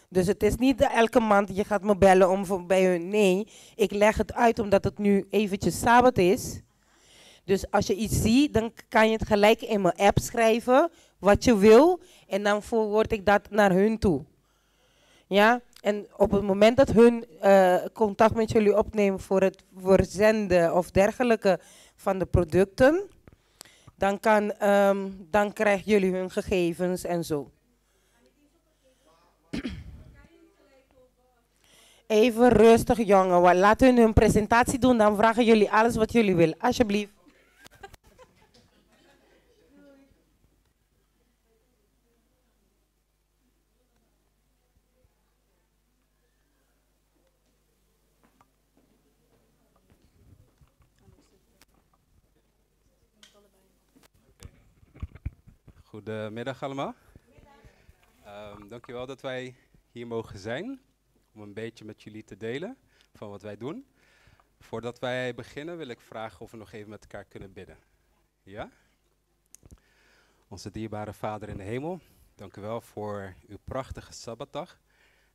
Dus het is niet elke maand je gaat me bellen om bij hun. Nee, ik leg het uit omdat het nu eventjes Sabbat is. Dus als je iets ziet, dan kan je het gelijk in mijn app schrijven wat je wil. En dan forward ik dat naar hun toe. Ja, en op het moment dat hun contact met jullie opnemen voor het verzenden of dergelijke van de producten. dan krijgen jullie hun gegevens en zo. Even rustig, jongen. Laten we hun presentatie doen, dan vragen jullie alles wat jullie willen. Alsjeblieft. Goedemiddag allemaal. Dankjewel dat wij hier mogen zijn om een beetje met jullie te delen van wat wij doen. Voordat wij beginnen wil ik vragen of we nog even met elkaar kunnen bidden. Ja? Onze dierbare Vader in de hemel, dank u wel voor uw prachtige Sabbatdag.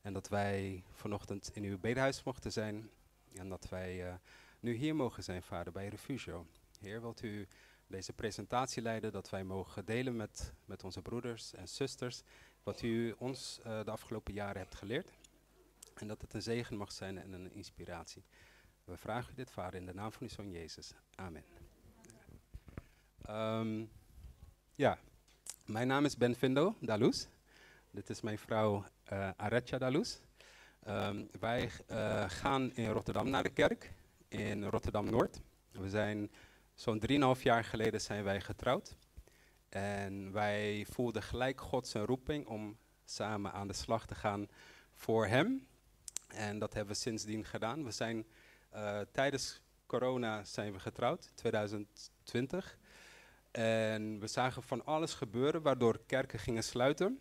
En dat wij vanochtend in uw bedehuis mochten zijn. En dat wij nu hier mogen zijn, Vader, bij Refugio. Heer, wilt u deze presentatie leiden, dat wij mogen delen met onze broeders en zusters wat u ons de afgelopen jaren hebt geleerd. En dat het een zegen mag zijn en een inspiratie. We vragen u dit, Vader, in de naam van uw Zoon Jezus. Amen. Mijn naam is Benvindo Dalus. Dit is mijn vrouw Aretja Dalus. Wij gaan in Rotterdam naar de kerk, in Rotterdam-Noord. We zijn zo'n 3,5 jaar geleden zijn wij getrouwd. En wij voelden gelijk God zijn roeping om samen aan de slag te gaan voor hem. En dat hebben we sindsdien gedaan. We zijn tijdens corona zijn we getrouwd, 2020. En we zagen van alles gebeuren waardoor kerken gingen sluiten.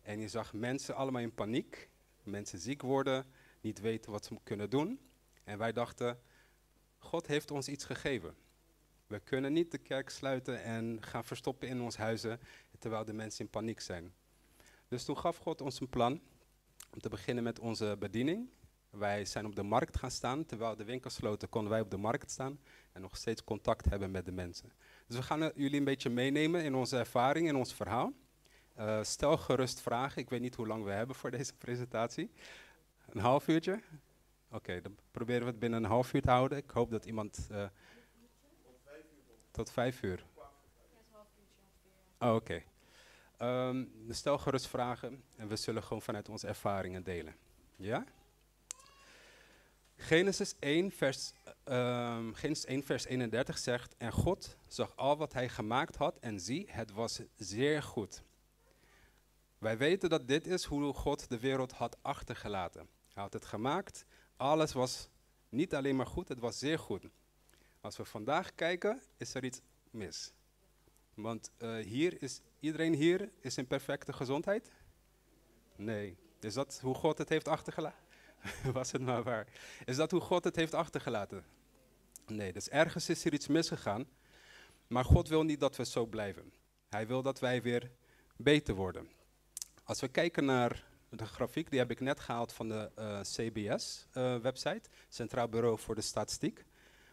En je zag mensen allemaal in paniek. Mensen ziek worden, niet weten wat ze kunnen doen. En wij dachten, God heeft ons iets gegeven. We kunnen niet de kerk sluiten en gaan verstoppen in ons huizen, terwijl de mensen in paniek zijn. Dus toen gaf God ons een plan om te beginnen met onze bediening. Wij zijn op de markt gaan staan. Terwijl de winkels sloten, konden wij op de markt staan en nog steeds contact hebben met de mensen. Dus we gaan jullie een beetje meenemen in onze ervaring, in ons verhaal. Stel gerust vragen. Ik weet niet hoe lang we hebben voor deze presentatie. Een half uurtje? Oké, dan proberen we het binnen een half uur te houden. Ik hoop dat iemand... tot 5 uur? Oh, oké. Stel gerust vragen en we zullen gewoon vanuit onze ervaringen delen. Ja? Genesis 1 vers 31 zegt, en God zag al wat hij gemaakt had en zie, het was zeer goed. Wij weten dat dit is hoe God de wereld had achtergelaten. Hij had het gemaakt, alles was niet alleen maar goed, het was zeer goed. Als we vandaag kijken, is er iets mis. Want iedereen hier is in perfecte gezondheid? Nee. Is dat hoe God het heeft achtergelaten? Was het maar waar. Is dat hoe God het heeft achtergelaten? Nee, dus ergens is er iets misgegaan. Maar God wil niet dat we zo blijven. Hij wil dat wij weer beter worden. Als we kijken naar de grafiek, die heb ik net gehaald van de CBS-website, Centraal Bureau voor de Statistiek.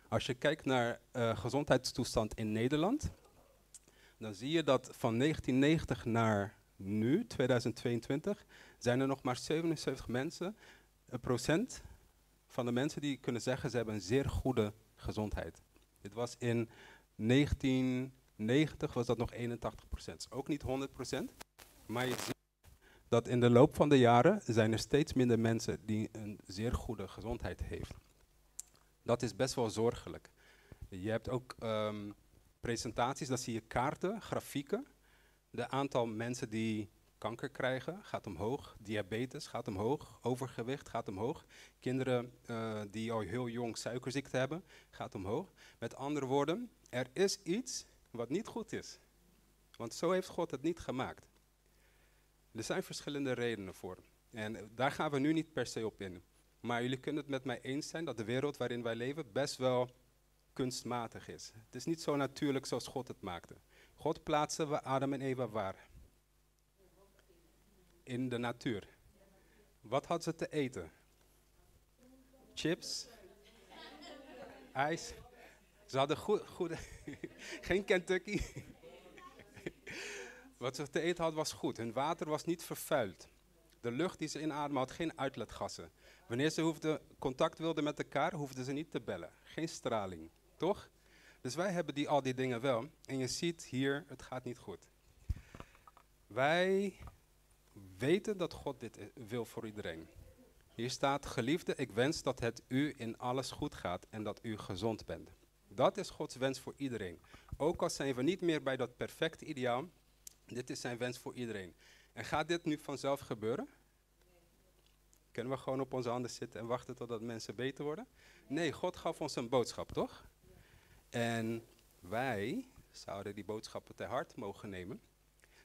Als je kijkt naar gezondheidstoestand in Nederland, dan zie je dat van 1990 naar nu, 2022, zijn er nog maar 77% van de mensen die kunnen zeggen ze hebben een zeer goede gezondheid. Dit was in 1990 was dat nog 81%. Ook niet 100%, maar je ziet dat in de loop van de jaren zijn er steeds minder mensen die een zeer goede gezondheid heeft. Dat is best wel zorgelijk. Je hebt ook presentaties, dan zie je kaarten, grafieken. De aantal mensen die kanker krijgen gaat omhoog, diabetes gaat omhoog, overgewicht gaat omhoog. Kinderen die al heel jong suikerziekte hebben, gaat omhoog. Met andere woorden, er is iets wat niet goed is. Want zo heeft God het niet gemaakt. Er zijn verschillende redenen voor. En daar gaan we nu niet per se op in. Maar jullie kunnen het met mij eens zijn dat de wereld waarin wij leven best wel kunstmatig is. Het is niet zo natuurlijk zoals God het maakte. God plaatste we Adam en Eva waar? In de natuur. Wat hadden ze te eten? Chips? IJs? Ze hadden goede geen Kentucky. Wat ze te eten hadden was goed. Hun water was niet vervuild. De lucht die ze inademen had geen uitlaatgassen. Wanneer ze contact wilden met elkaar, hoefden ze niet te bellen. Geen straling, toch? Dus wij hebben al die dingen wel. En je ziet hier, het gaat niet goed. Wij weten dat God dit wil voor iedereen. Hier staat, geliefde, ik wens dat het u in alles goed gaat en dat u gezond bent. Dat is Gods wens voor iedereen. Ook al zijn we niet meer bij dat perfecte ideaal, dit is zijn wens voor iedereen. En gaat dit nu vanzelf gebeuren? Kunnen we gewoon op onze handen zitten en wachten totdat mensen beter worden? Nee, God gaf ons een boodschap, toch? En wij zouden die boodschappen ter harte mogen nemen.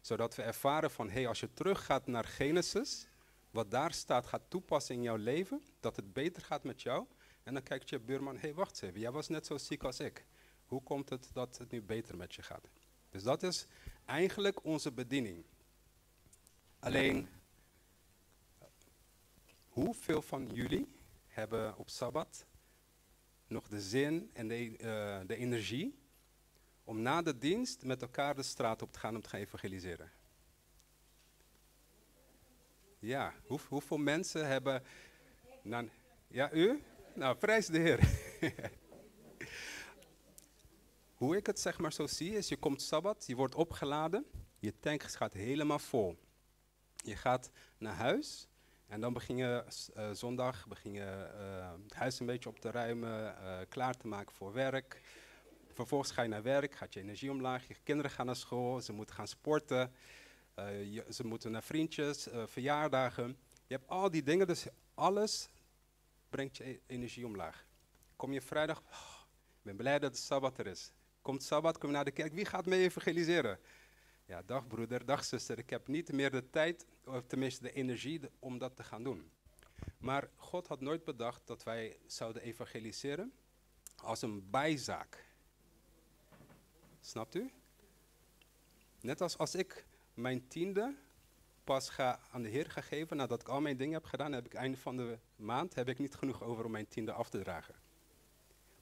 Zodat we ervaren van, hey, als je teruggaat naar Genesis, wat daar staat gaat toepassen in jouw leven, dat het beter gaat met jou. En dan kijkt je buurman, hey, wacht eens even, jij was net zo ziek als ik. Hoe komt het dat het nu beter met je gaat? Dus dat is eigenlijk onze bediening. Alleen, hoeveel van jullie hebben op Sabbat nog de zin en de energie om na de dienst met elkaar de straat op te gaan om te gaan evangeliseren? Ja, hoeveel mensen hebben... ja, u? Nou, prijs de Heer. Hoe ik het zeg maar zo zie is, je komt Sabbat, je wordt opgeladen, je tank gaat helemaal vol. Je gaat naar huis en dan begin je zondag het huis een beetje op te ruimen, klaar te maken voor werk. Vervolgens ga je naar werk, gaat je energie omlaag, je kinderen gaan naar school, ze moeten gaan sporten, ze moeten naar vriendjes, verjaardagen. Je hebt al die dingen, dus alles brengt je energie omlaag. Kom je vrijdag, ik ben blij dat het Sabbat er is. Komt Sabbat, kom je naar de kerk, wie gaat mee evangeliseren? Ja, dag broeder, dag zuster, ik heb niet meer de tijd, of tenminste de energie om dat te gaan doen. Maar God had nooit bedacht dat wij zouden evangeliseren als een bijzaak. Snapt u? Net als ik mijn tiende pas aan de Heer ga geven, nadat ik al mijn dingen heb gedaan, heb ik einde van de maand heb ik niet genoeg over om mijn tiende af te dragen.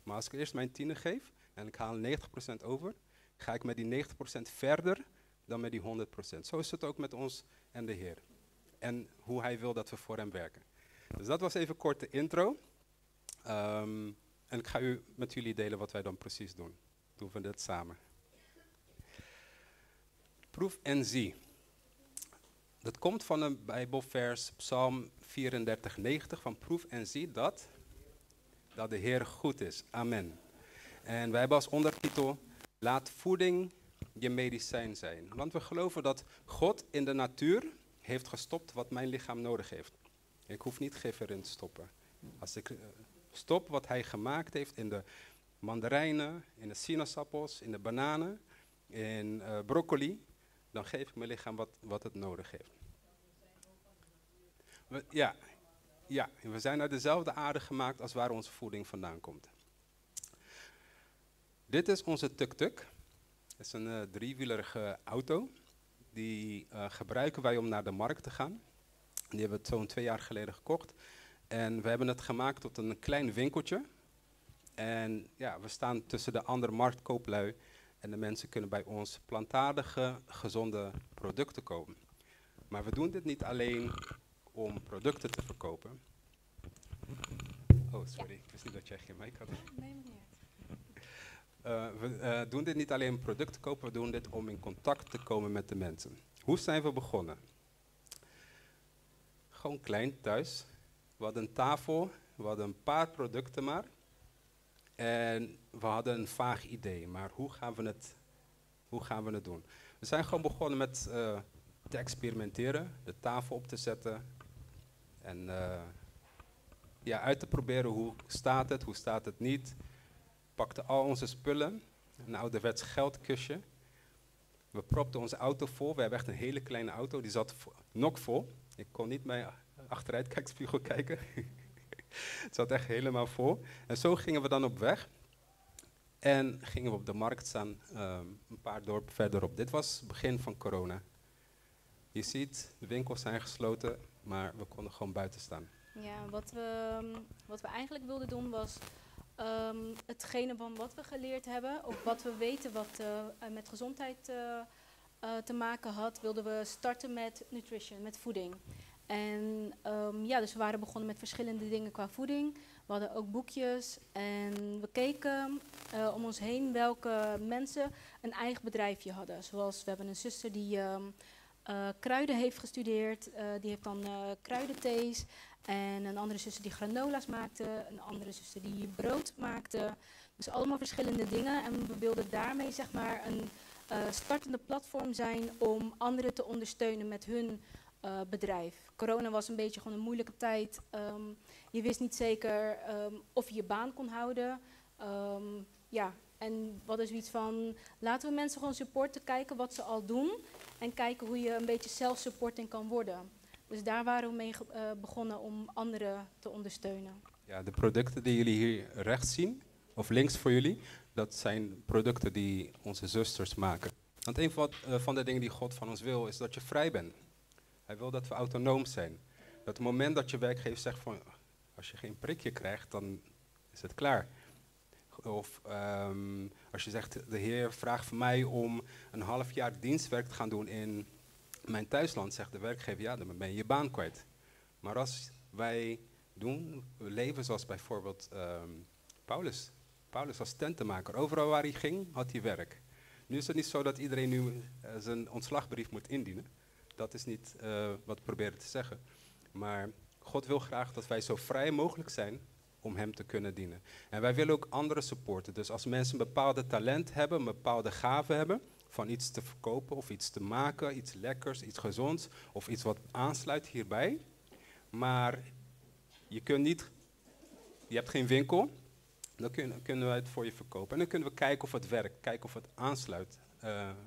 Maar als ik eerst mijn tiende geef en ik haal 90% over, ga ik met die 90% verder dan met die 100%. Zo is het ook met ons en de Heer. En hoe Hij wil dat we voor Hem werken. Dus dat was even kort de intro. En ik ga met jullie delen wat wij dan precies doen. Doen we dit samen. Proef en zie. Dat komt van een Bijbelvers, Psalm 34:90, van proef en zie dat de Heer goed is. Amen. En wij hebben als ondertitel, laat voeding je medicijn zijn. Want we geloven dat God in de natuur heeft gestopt wat mijn lichaam nodig heeft. Ik hoef niet gif erin te stoppen. Als ik stop wat Hij gemaakt heeft in de mandarijnen, in de sinaasappels, in de bananen, in broccoli, dan geef ik mijn lichaam wat het nodig heeft. We zijn uit dezelfde aarde gemaakt als waar onze voeding vandaan komt. Dit is onze tuk-tuk. Het is een driewielerige auto. Die gebruiken wij om naar de markt te gaan. Die hebben we zo'n 2 jaar geleden gekocht. En we hebben het gemaakt tot een klein winkeltje. En ja, we staan tussen de andere marktkooplui. En de mensen kunnen bij ons plantaardige, gezonde producten kopen. Maar we doen dit niet alleen om producten te verkopen. Oh, sorry, ik wist niet dat jij geen mic had. Nee, niet. We doen dit niet alleen om producten te kopen, we doen dit om in contact te komen met de mensen. Hoe zijn we begonnen? Gewoon klein thuis. We hadden een tafel, we hadden een paar producten maar. En we hadden een vaag idee, maar hoe gaan we het doen? We zijn gewoon begonnen met te experimenteren, de tafel op te zetten. En uit te proberen hoe staat het niet. We pakten al onze spullen, een ouderwets geldkistje. We propten onze auto vol, we hebben echt een hele kleine auto, die zat nokvol. Ik kon niet mijn achteruitkijkspiegel kijken. Het zat echt helemaal vol. En zo gingen we dan op weg. En gingen we op de markt staan, een paar dorpen verderop. Dit was het begin van corona. Je ziet, de winkels zijn gesloten, maar we konden gewoon buiten staan. Ja, wat we eigenlijk wilden doen was hetgene van wat we geleerd hebben, of wat we weten wat met gezondheid te maken had, wilden we starten met nutrition, met voeding. En dus we waren begonnen met verschillende dingen qua voeding. We hadden ook boekjes en we keken om ons heen welke mensen een eigen bedrijfje hadden. Zoals we hebben een zuster die kruiden heeft gestudeerd, die heeft dan kruidenthees. En een andere zuster die granola's maakte, een andere zuster die brood maakte. Dus allemaal verschillende dingen en we wilden daarmee zeg maar een startende platform zijn om anderen te ondersteunen met hun bedrijf. Corona was een beetje gewoon een moeilijke tijd. Je wist niet zeker of je je baan kon houden. Ja, en wat is zoiets van, laten we mensen gewoon supporten, kijken wat ze al doen. En kijken hoe je een beetje self-supporting kan worden. Dus daar waren we mee begonnen om anderen te ondersteunen. Ja, de producten die jullie hier rechts zien, of links voor jullie, dat zijn producten die onze zusters maken. Want een van de dingen die God van ons wil, is dat je vrij bent. Hij wil dat we autonoom zijn. Dat op het moment dat je werkgever zegt van, als je geen prikje krijgt, dan is het klaar. Of als je zegt, de Heer vraagt van mij om een half jaar dienstwerk te gaan doen in mijn thuisland, zegt de werkgever, ja, dan ben je je baan kwijt. Maar als wij we leven zoals bijvoorbeeld Paulus als tentenmaker. Overal waar hij ging, had hij werk. Nu is het niet zo dat iedereen nu zijn ontslagbrief moet indienen. Dat is niet wat we proberen te zeggen. Maar God wil graag dat wij zo vrij mogelijk zijn om hem te kunnen dienen. En wij willen ook anderen supporten. Dus als mensen een bepaalde talent hebben, een bepaalde gave hebben, van iets te verkopen of iets te maken, iets lekkers, iets gezonds, of iets wat aansluit hierbij. Maar je hebt geen winkel, dan kunnen we het voor je verkopen. En dan kunnen we kijken of het werkt, kijken of het aansluit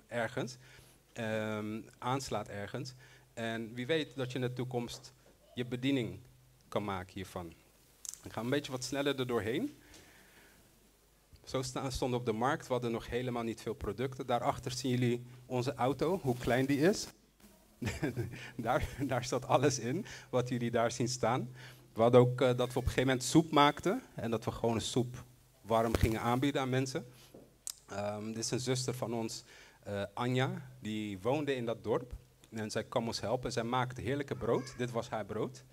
ergens, aanslaat ergens. En wie weet dat je in de toekomst je bediening kan maken hiervan. Ik ga een beetje wat sneller er doorheen. Zo stonden we op de markt, we hadden nog helemaal niet veel producten. Daarachter zien jullie onze auto, hoe klein die is. daar staat alles in, wat jullie daar zien staan. We hadden ook dat we op een gegeven moment soep maakten. En dat we gewoon een soep warm gingen aanbieden aan mensen. Dit is een zuster van ons, Anja, die woonde in dat dorp. En zij kwam ons helpen. Zij maakte heerlijke brood. Dit was haar brood.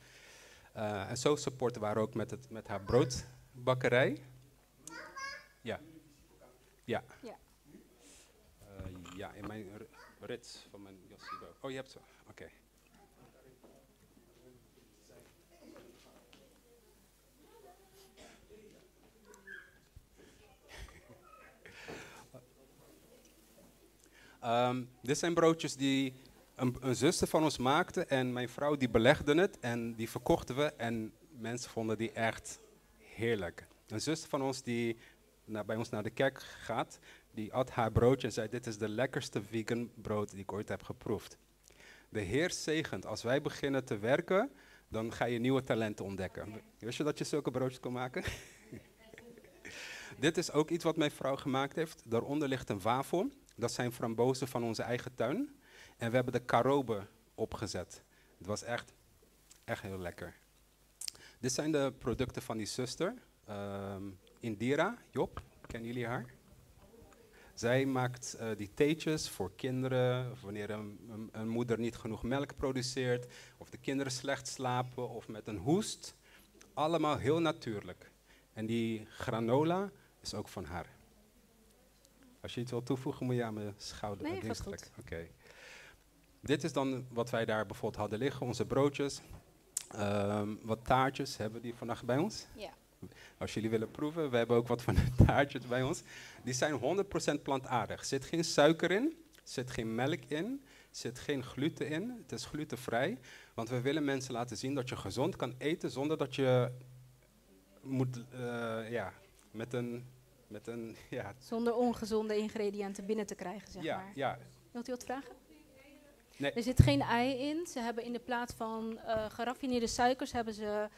En zo supporten we haar ook met haar broodbakkerij. Ja. Ja. Ja. Ja, in mijn rits van mijn jas. Oh, je hebt ze. Oké. Dit zijn broodjes die een zuster van ons maakte en mijn vrouw die belegde het en die verkochten we en mensen vonden die echt heerlijk. Een zuster van ons die bij ons naar de kerk gaat, die at haar broodje en zei, dit is de lekkerste vegan brood die ik ooit heb geproefd. De Heer zegent, als wij beginnen te werken, dan ga je nieuwe talenten ontdekken. Wist je dat je zulke broodjes kon maken? Dit is ook iets wat mijn vrouw gemaakt heeft. Daaronder ligt een wafel. Dat zijn frambozen van onze eigen tuin. En we hebben de karobe opgezet. Het was echt heel lekker. Dit zijn de producten van die zuster. Indira, Job, kennen jullie haar? Zij maakt die theetjes voor kinderen, wanneer een moeder niet genoeg melk produceert, of de kinderen slecht slapen, of met een hoest. Allemaal heel natuurlijk. En die granola is ook van haar. Als je iets wil toevoegen, moet je aan mijn schouder. Nee, gaat goed. Oké. Dit is dan wat wij daar bijvoorbeeld hadden liggen, onze broodjes. Wat taartjes hebben die vandaag bij ons. Ja. Als jullie willen proeven, we hebben ook wat van de taartjes bij ons. Die zijn 100% plantaardig. Er zit geen suiker in, er zit geen melk in, er zit geen gluten in. Het is glutenvrij, want we willen mensen laten zien dat je gezond kan eten zonder dat je moet, zonder ongezonde ingrediënten binnen te krijgen, zeg maar. Ja. Wilt u wat vragen? Nee. Er zit geen ei in. Ze hebben in de plaats van geraffineerde suikers hebben ze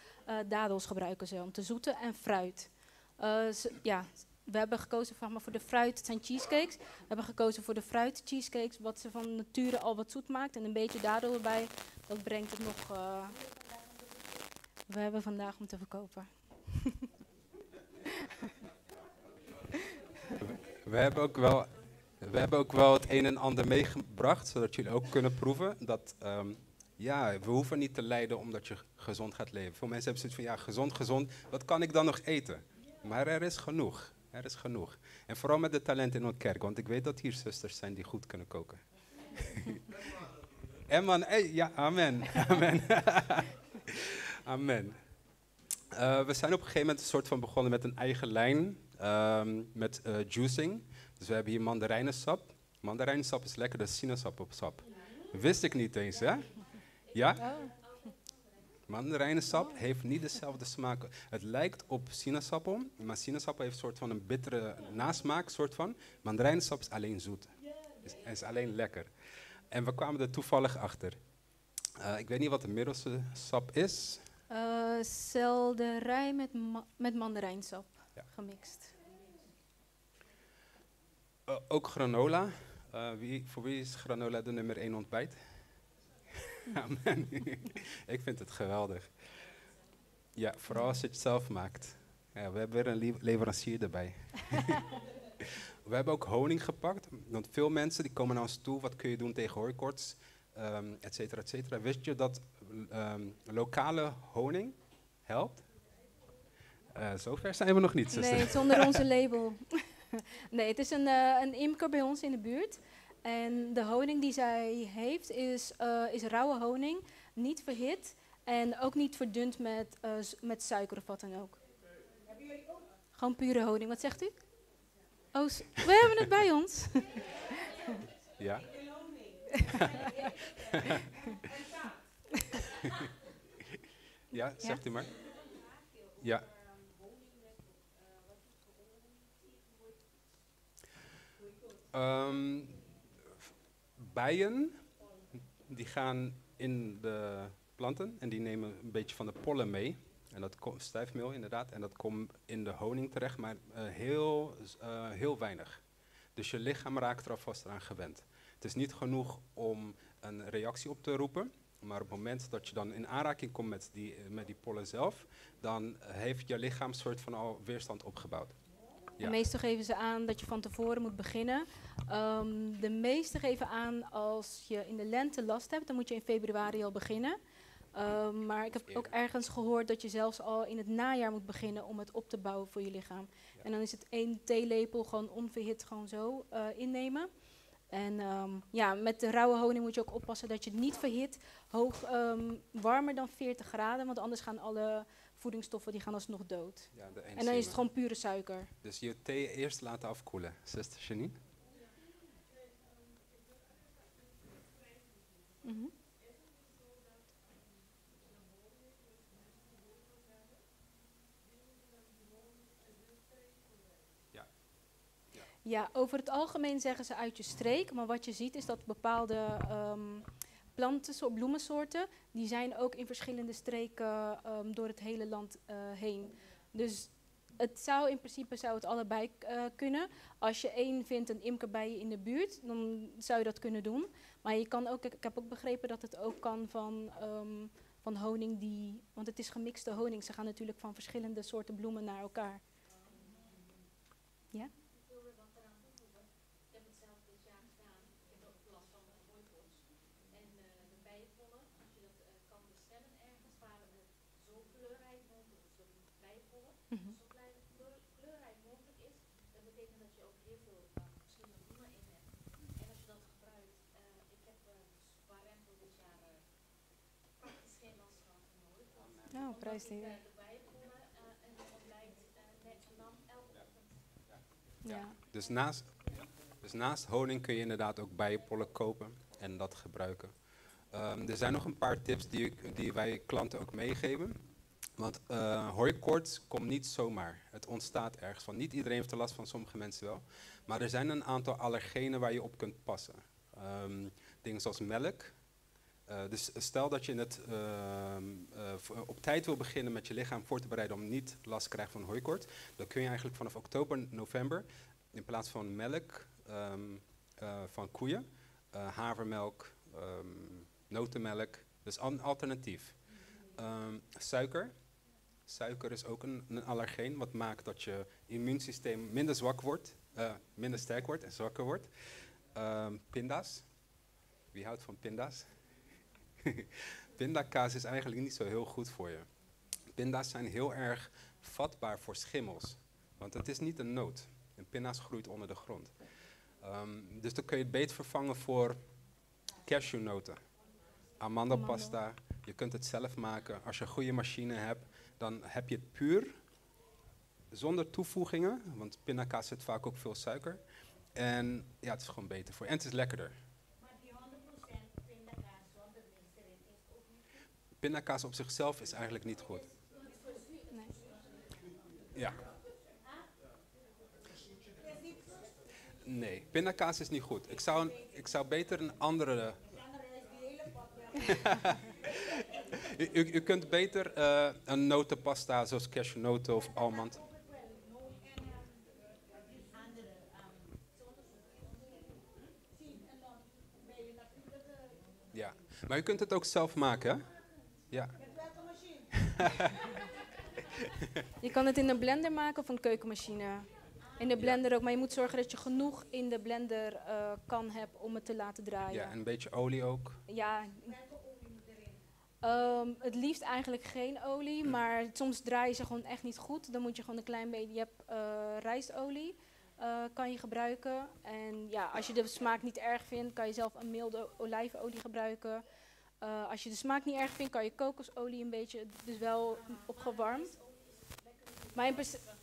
dadels gebruiken ze om te zoeten en fruit. We hebben gekozen voor de fruit, het zijn cheesecakes. We hebben gekozen voor de fruit cheesecakes, wat ze van nature al wat zoet maakt en een beetje dadel erbij. Dat brengt het nog. We hebben vandaag om te verkopen. We hebben ook wel het een en ander meegebracht, zodat jullie ook kunnen proeven. Dat Ja, we hoeven niet te lijden omdat je gezond gaat leven. Veel mensen hebben zoiets van, ja, gezond, gezond, wat kan ik dan nog eten? Maar er is genoeg. Er is genoeg. En vooral met de talenten in onze kerk, want ik weet dat hier zusters zijn die goed kunnen koken. En man, ja, amen. Amen. Amen. We zijn op een gegeven moment een soort van begonnen met een eigen lijn, met juicing. Dus we hebben hier mandarijnensap. Mandarijnensap is lekker, dat is sinaasappel op sap. Wist ik niet eens, hè? Ja? Mandarijnensap heeft niet dezelfde smaak. Het lijkt op sinaasappel, maar sinaasappel heeft een soort van een bittere nasmaak, soort van. Mandarijnensap is alleen zoet. Is alleen lekker. En we kwamen er toevallig achter. Ik weet niet wat de middelste sap is. Selderij met mandarijnsap gemixt. Ook granola. Voor wie is granola de nummer 1 ontbijt? Amen. Ik vind het geweldig. Ja, vooral als je het zelf maakt. Ja, we hebben weer een leverancier erbij. We hebben ook honing gepakt. Want veel mensen die komen naar ons toe. Wat kun je doen tegen hooikoorts? Et cetera, et cetera. Wist je dat lokale honing helpt? Zover zijn we nog niet, zuster. Nee, zonder onze label. Nee, het is een imker bij ons in de buurt. En de honing die zij heeft is rauwe honing, niet verhit en ook niet verdund met suiker of wat dan ook. Hebben jullie ook? Gewoon pure honing. Wat zegt u? Oh, we hebben het bij ons. Ja. Ja, zegt u maar. Ja. Bijen, die gaan in de planten en die nemen een beetje van de pollen mee. En dat komt stijfmeel inderdaad, en dat komt in de honing terecht, maar heel weinig. Dus je lichaam raakt er alvast aan gewend. Het is niet genoeg om een reactie op te roepen, maar op het moment dat je dan in aanraking komt met die pollen zelf, dan heeft je lichaam een soort van al weerstand opgebouwd. Ja. Meestal geven ze aan dat je van tevoren moet beginnen. De meesten geven aan als je in de lente last hebt, dan moet je in februari al beginnen. Maar ik heb ook ergens gehoord dat je zelfs al in het najaar moet beginnen om het op te bouwen voor je lichaam. Ja. En dan is het 1 theelepel gewoon onverhit gewoon zo innemen. En ja, met de rauwe honing moet je ook oppassen dat je het niet verhit warmer dan 40 graden, want anders gaan alle voedingsstoffen die gaan alsnog dood. Ja, en dan is het gewoon pure suiker. Dus je thee eerst laten afkoelen, zuster Janine? Mm-hmm. Ja, over het algemeen zeggen ze uit je streek, maar wat je ziet is dat bepaalde planten, bloemensoorten, die zijn ook in verschillende streken door het hele land heen. Dus in principe zou het allebei kunnen. Als je één vindt, een imker bij je in de buurt, dan zou je dat kunnen doen. Maar je kan ook, ik heb ook begrepen dat het ook kan van honing want het is gemixte honing. Ze gaan natuurlijk van verschillende soorten bloemen naar elkaar. Ja? Mm-hmm. Zo kleurrijk mogelijk is, dat betekent dat je ook heel veel verschillende bloemen in hebt. En als je dat gebruikt, ik heb Sparento dit jaar praktisch geen last van nodig. Nou, prijs die. De bijenpollen en de ontbijt nam elke ochtend. Ja. Dus naast honing kun je inderdaad ook bijenpollen kopen en dat gebruiken. Er zijn nog een paar tips die wij klanten ook meegeven. Want hooikoorts komt niet zomaar. Het ontstaat ergens van. Niet iedereen heeft er last van, sommige mensen wel. Maar er zijn een aantal allergenen waar je op kunt passen. Dingen zoals melk. Dus stel dat je op tijd wil beginnen met je lichaam voor te bereiden om niet last te krijgen van hooikoorts. Dan kun je eigenlijk vanaf oktober, november, in plaats van melk van koeien, havermelk, notenmelk, dus een alternatief. Suiker. Suiker is ook een allergeen, wat maakt dat je immuunsysteem minder sterk wordt en zwakker wordt. Pinda's. Wie houdt van pinda's? Pindakaas is eigenlijk niet zo heel goed voor je. Pinda's zijn heel erg vatbaar voor schimmels. Want het is niet een noot. Een pinda's groeit onder de grond. Dus dan kun je het beter vervangen voor cashewnoten. Amandelpasta. Je kunt het zelf maken. Als je een goede machine hebt, dan heb je het puur. Zonder toevoegingen. Want pindakaas zit vaak ook veel suiker. En ja, het is gewoon beter voor je. En het is lekkerder. Maar die 100% pindakaas zonder niks erin is ook niet goed? Pindakaas op zichzelf is eigenlijk niet goed. Nee. Ja. Nee, pindakaas is niet goed. Ik zou beter een andere... u kunt beter een notenpasta zoals cashewnoten of almond. Ja, maar u kunt het ook zelf maken, hè? Ja. Je kan het in een blender maken of een keukenmachine. In de blender ook, maar je moet zorgen dat je genoeg in de blender kan hebt om het te laten draaien. Ja, en een beetje olie ook. Ja. Het liefst eigenlijk geen olie, maar soms draaien ze gewoon echt niet goed. Dan moet je gewoon een klein beetje, je hebt rijstolie, kan je gebruiken. En ja, als je de smaak niet erg vindt, kan je zelf een milde olijfolie gebruiken. Als je de smaak niet erg vindt, kan je kokosolie een beetje, dus wel opgewarmd. Maar in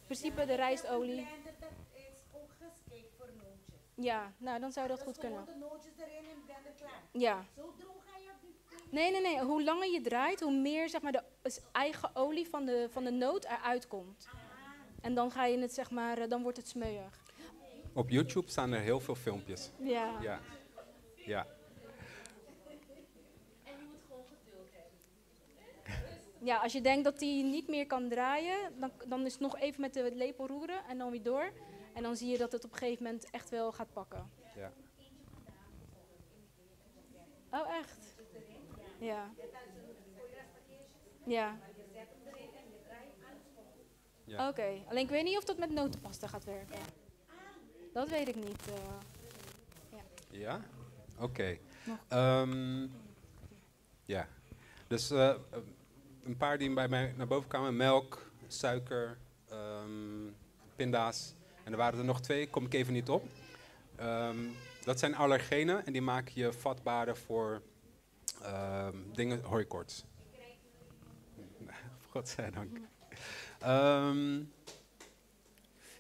principe de rijstolie. Dat is ook geschikt voor nootjes. Ja, nou dan zou dat goed kunnen. De nootjes erin en blender klaar. Ja. Zo droog ga je op die... Nee. Hoe langer je draait, hoe meer zeg maar, de eigen olie van de noot eruit komt. En dan ga je het, zeg maar, dan wordt het smeuig. Op YouTube staan er heel veel filmpjes. Ja. Ja. Ja. En je moet gewoon geduld hebben. Ja, als je denkt dat die niet meer kan draaien, dan is het nog even met de lepel roeren en dan weer door. En dan zie je dat het op een gegeven moment echt wel gaat pakken. Ja. Oh, echt? Ja. Ja. Ja. Oké, alleen ik weet niet of dat met notenpasta gaat werken. Dat weet ik niet. Ja. Ja? Oké. Nog. Ja. Dus een paar die bij mij naar boven kwamen. Melk, suiker, pinda's. En er waren er nog 2, kom ik even niet op. Dat zijn allergenen en die maken je vatbaarder voor dingen, hooikoorts. Godzijdank.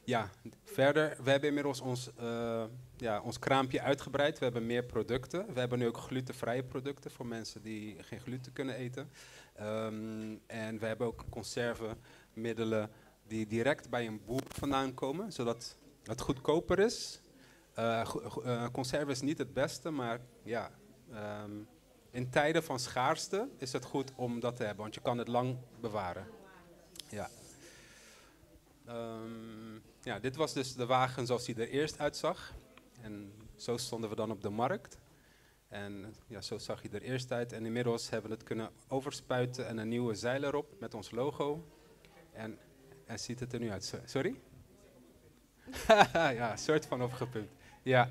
Ja, verder, we hebben inmiddels ons kraampje uitgebreid. We hebben meer producten. We hebben nu ook glutenvrije producten voor mensen die geen gluten kunnen eten. En we hebben ook conservemiddelen die direct bij een boer vandaan komen, zodat het goedkoper is. Conserve is niet het beste, maar ja, in tijden van schaarste is het goed om dat te hebben, want je kan het lang bewaren. Ja. Ja, dit was dus de wagen zoals hij er eerst uitzag. En zo stonden we dan op de markt. En ja, zo zag hij er eerst uit. En inmiddels hebben we het kunnen overspuiten en een nieuwe zeil erop met ons logo. En ziet het er nu uit. Sorry? Ja, soort van opgepumpt. Ja.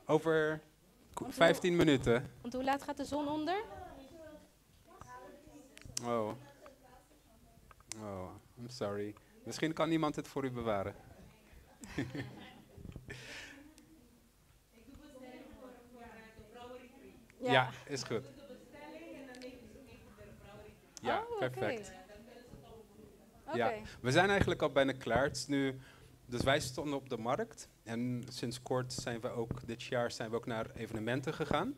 Over 15 minuten. Want hoe laat gaat de zon onder? Oh. Oh, I'm sorry. Misschien kan iemand het voor u bewaren. Ja, is goed. Ja, Oh, perfect. Oké. Ja, we zijn eigenlijk al bijna klaar. Het is nu, dus wij stonden op de markt. En sinds kort zijn we ook, dit jaar zijn we ook naar evenementen gegaan.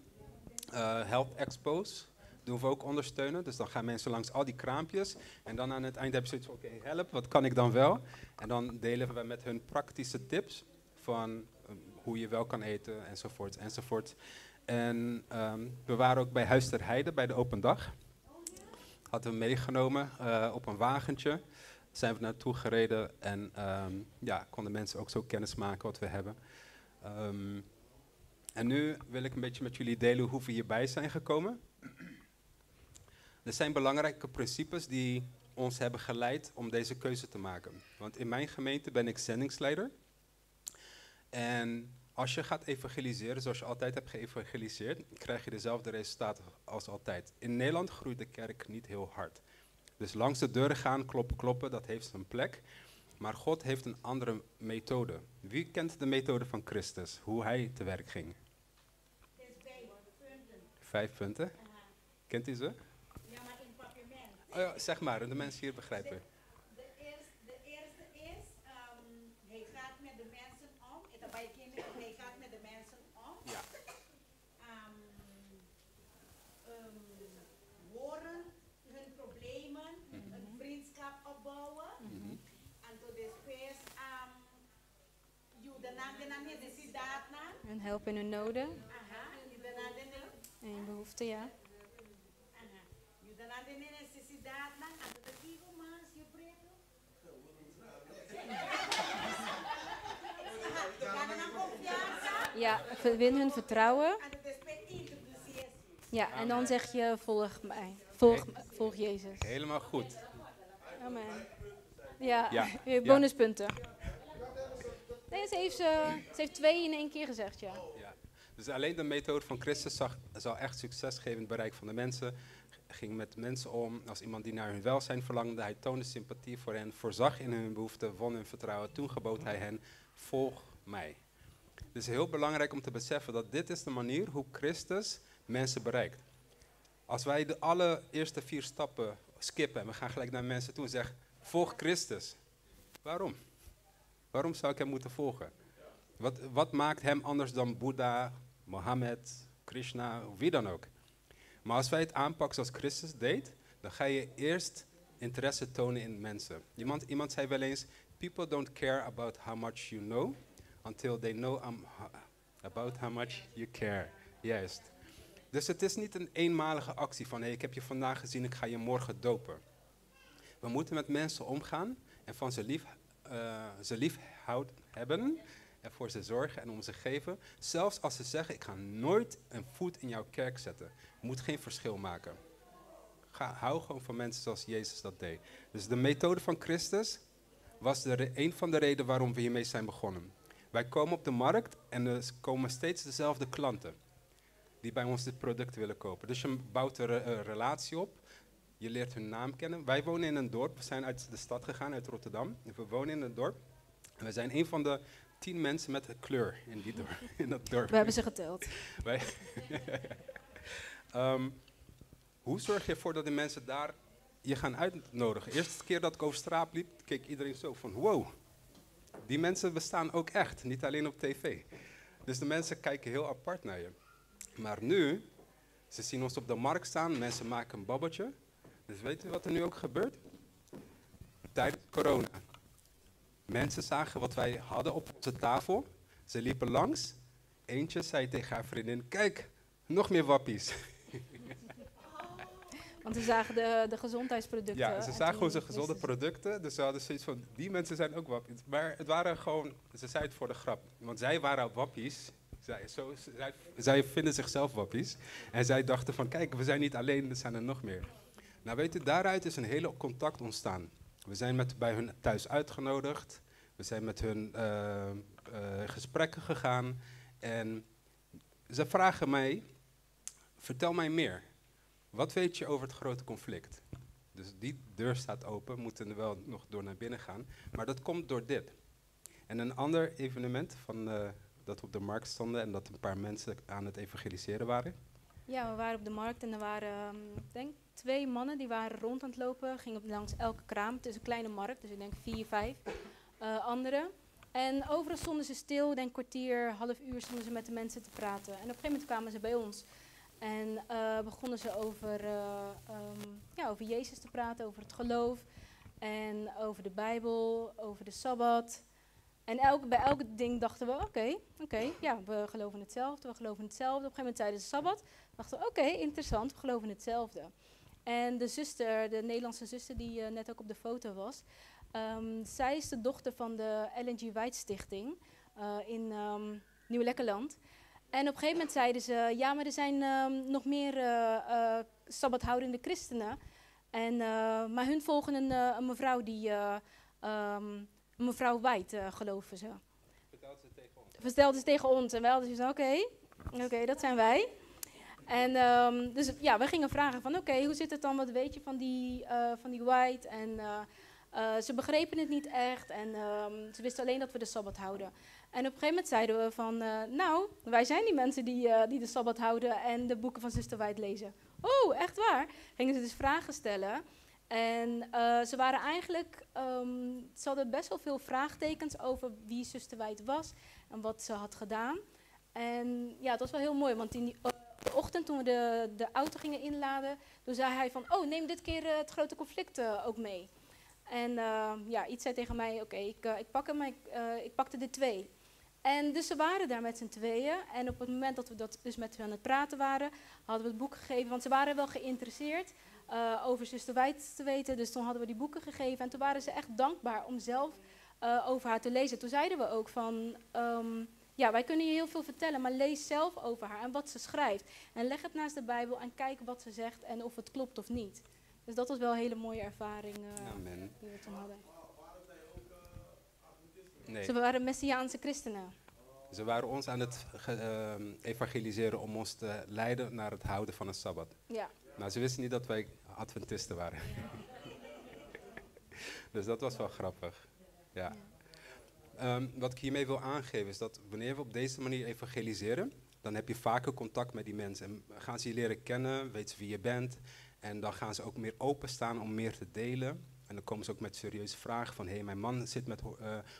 Health Expos doen we ook ondersteunen. Dus dan gaan mensen langs al die kraampjes. En dan aan het eind heb je zoiets van, oké, help, wat kan ik dan wel? En dan delen we met hun praktische tips van hoe je wel kan eten, enzovoort, enzovoort. En we waren ook bij Huis ter Heide, bij de open dag. Hadden we meegenomen op een wagentje. Zijn we naartoe gereden en ja, konden mensen ook zo kennis maken wat we hebben. En nu wil ik een beetje met jullie delen hoe we hierbij zijn gekomen. Er zijn belangrijke principes die ons hebben geleid om deze keuze te maken. Want in mijn gemeente ben ik zendingsleider. En Als je gaat evangeliseren zoals je altijd hebt geëvangeliseerd, krijg je dezelfde resultaten als altijd. In Nederland groeit de kerk niet heel hard. Dus langs de deuren gaan, kloppen, dat heeft zijn plek. Maar God heeft een andere methode. Wie kent de methode van Christus? Hoe hij te werk ging? 5 punten. Kent u ze? Ja, maar in papierment. Oh ja, zeg maar, de mensen hier begrijpen. De eerste is, hij gaat met de mensen om. Hij gaat met de mensen om. Ja. Horen hun problemen, een vriendschap opbouwen. En toen después, de necessidad na. Hun helpen in hun noden Aha, en hun behoeften, ja. de necessidad na. En toen de digo mas, je prego. Ja, win hun vertrouwen. En toen después introduceer. Ja, en dan zeg je volg mij. Volg Jezus. Helemaal goed. Amen. Ja, Ja. weer bonuspunten. Nee, ze heeft 2 in 1 keer gezegd, ja. Ja. Dus alleen de methode van Christus zal echt succes geven in het bereik van de mensen. Ging met mensen om als iemand die naar hun welzijn verlangde. Hij toonde sympathie voor hen, voorzag in hun behoeften, won hun vertrouwen. Toen gebood hij hen, volg mij. Het is heel belangrijk om te beseffen dat dit is de manier hoe Christus mensen bereikt. Als wij de allereerste 4 stappen skippen en we gaan gelijk naar mensen toe en zeggen, volg Christus. Waarom? Waarom zou ik hem moeten volgen? Wat maakt hem anders dan Boeddha, Mohammed, Krishna, of wie dan ook? Maar als wij het aanpakken zoals Christus deed, dan ga je eerst interesse tonen in mensen. Iemand zei wel eens, people don't care about how much you know, until they know about how much you care. Juist. Dus het is niet een eenmalige actie van, hey, ik heb je vandaag gezien, ik ga je morgen dopen. We moeten met mensen omgaan en van ze lief hebben en voor ze zorgen en om ze geven. Zelfs als ze zeggen, ik ga nooit een voet in jouw kerk zetten. Je moet geen verschil maken. Hou gewoon van mensen zoals Jezus dat deed. Dus de methode van Christus was een van de redenen waarom we hiermee zijn begonnen. Wij komen op de markt en er komen steeds dezelfde klanten die bij ons dit product willen kopen. Dus je bouwt een relatie op. Je leert hun naam kennen. Wij wonen in een dorp. We zijn uit de stad gegaan, uit Rotterdam. We wonen in een dorp. En we zijn een van de 10 mensen met een kleur in dat dorp. We hebben ze geteld. Hoe zorg je ervoor dat de mensen daar je gaan uitnodigen? De eerste keer dat ik over straat liep, keek iedereen zo van, wow, die mensen bestaan ook echt, niet alleen op tv. Dus de mensen kijken heel apart naar je. Maar nu, ze zien ons op de markt staan, mensen maken een babbeltje. Dus weet u wat er nu ook gebeurt? Tijdens corona. Mensen zagen wat wij hadden op onze tafel. Ze liepen langs. Eentje zei tegen haar vriendin, kijk, nog meer wappies. Want ze zagen de gezondheidsproducten. Ja, ze zagen gewoon zijn gezonde producten. Dus ze hadden zoiets van, die mensen zijn ook wappies. Maar het waren gewoon, ze zei het voor de grap. Want zij waren wappies. Zij vinden zichzelf wappies. En zij dachten van, kijk, we zijn niet alleen, er zijn er nog meer. Nou weet u, daaruit is een hele contact ontstaan. We zijn bij hun thuis uitgenodigd. We zijn met hun gesprekken gegaan. En ze vragen mij, vertel mij meer. Wat weet je over het grote conflict? Dus die deur staat open, moeten er wel nog door naar binnen gaan. Maar dat komt door dit. En een ander evenement dat we op de markt stonden en dat een paar mensen aan het evangeliseren waren. Ja, we waren op de markt en er waren, denk 2 mannen die waren rond aan het lopen. Gingen langs elke kraam. Het is een kleine markt, dus ik denk 4, 5 anderen. En overal stonden ze stil, denk een kwartier, half uur stonden ze met de mensen te praten. En op een gegeven moment kwamen ze bij ons. En begonnen ze over Jezus te praten, over het geloof. En over de Bijbel, over de Sabbat. En bij elk ding dachten we, oké, ja, we geloven hetzelfde. Op een gegeven moment tijdens de Sabbat dachten we, oké, interessant, we geloven hetzelfde. En de Nederlandse zuster die net ook op de foto was, zij is de dochter van de Ellen G. White Stichting in Nieuw-Lekkerland. En op een gegeven moment zeiden ze, ja, maar er zijn nog meer sabbathoudende christenen. Maar hun volgen een mevrouw die... mevrouw White, geloven ze. Vertelt ze tegen ons? vertelde ze tegen ons. En wij hadden zoiets van, oké, dat zijn wij. En dus ja, we gingen vragen van, oké, hoe zit het dan? Wat weet je van die white? En ze begrepen het niet echt. En ze wisten alleen dat we de Sabbat houden. En op een gegeven moment zeiden we van, nou, wij zijn die mensen die de Sabbat houden en de boeken van Zuster White lezen. Oh, echt waar? Gingen ze dus vragen stellen. En ze waren eigenlijk, ze hadden best wel veel vraagtekens over wie Zuster White was en wat ze had gedaan. En ja, het was wel heel mooi, want in de ochtend toen we de auto gingen inladen, toen zei hij van, oh, neem dit keer het grote conflict ook mee. En ja, iets zei tegen mij, oké, ik pak hem, ik pakte de 2. En dus ze waren daar met z'n tweeën. En op het moment dat we dat dus met hen aan het praten waren, hadden we het boek gegeven. Want ze waren wel geïnteresseerd over Zuster White te weten. Dus toen hadden we die boeken gegeven. En toen waren ze echt dankbaar om zelf over haar te lezen. Toen zeiden we ook van, ja, wij kunnen je heel veel vertellen, maar lees zelf over haar en wat ze schrijft. En leg het naast de Bijbel en kijk wat ze zegt en of het klopt of niet. Dus dat was wel een hele mooie ervaring die we toen hadden. Nee. Ze waren Messiaanse christenen. Ze waren ons aan het evangeliseren om ons te leiden naar het houden van een Sabbat. Ja. Maar ze wisten niet dat wij Adventisten waren. Dus dat was wel grappig. Ja. Wat ik hiermee wil aangeven is dat wanneer we op deze manier evangeliseren, dan heb je vaker contact met die mensen. En gaan ze je leren kennen, weten ze wie je bent. En dan gaan ze ook meer openstaan om meer te delen. En dan komen ze ook met serieuze vragen van, hé, mijn man zit met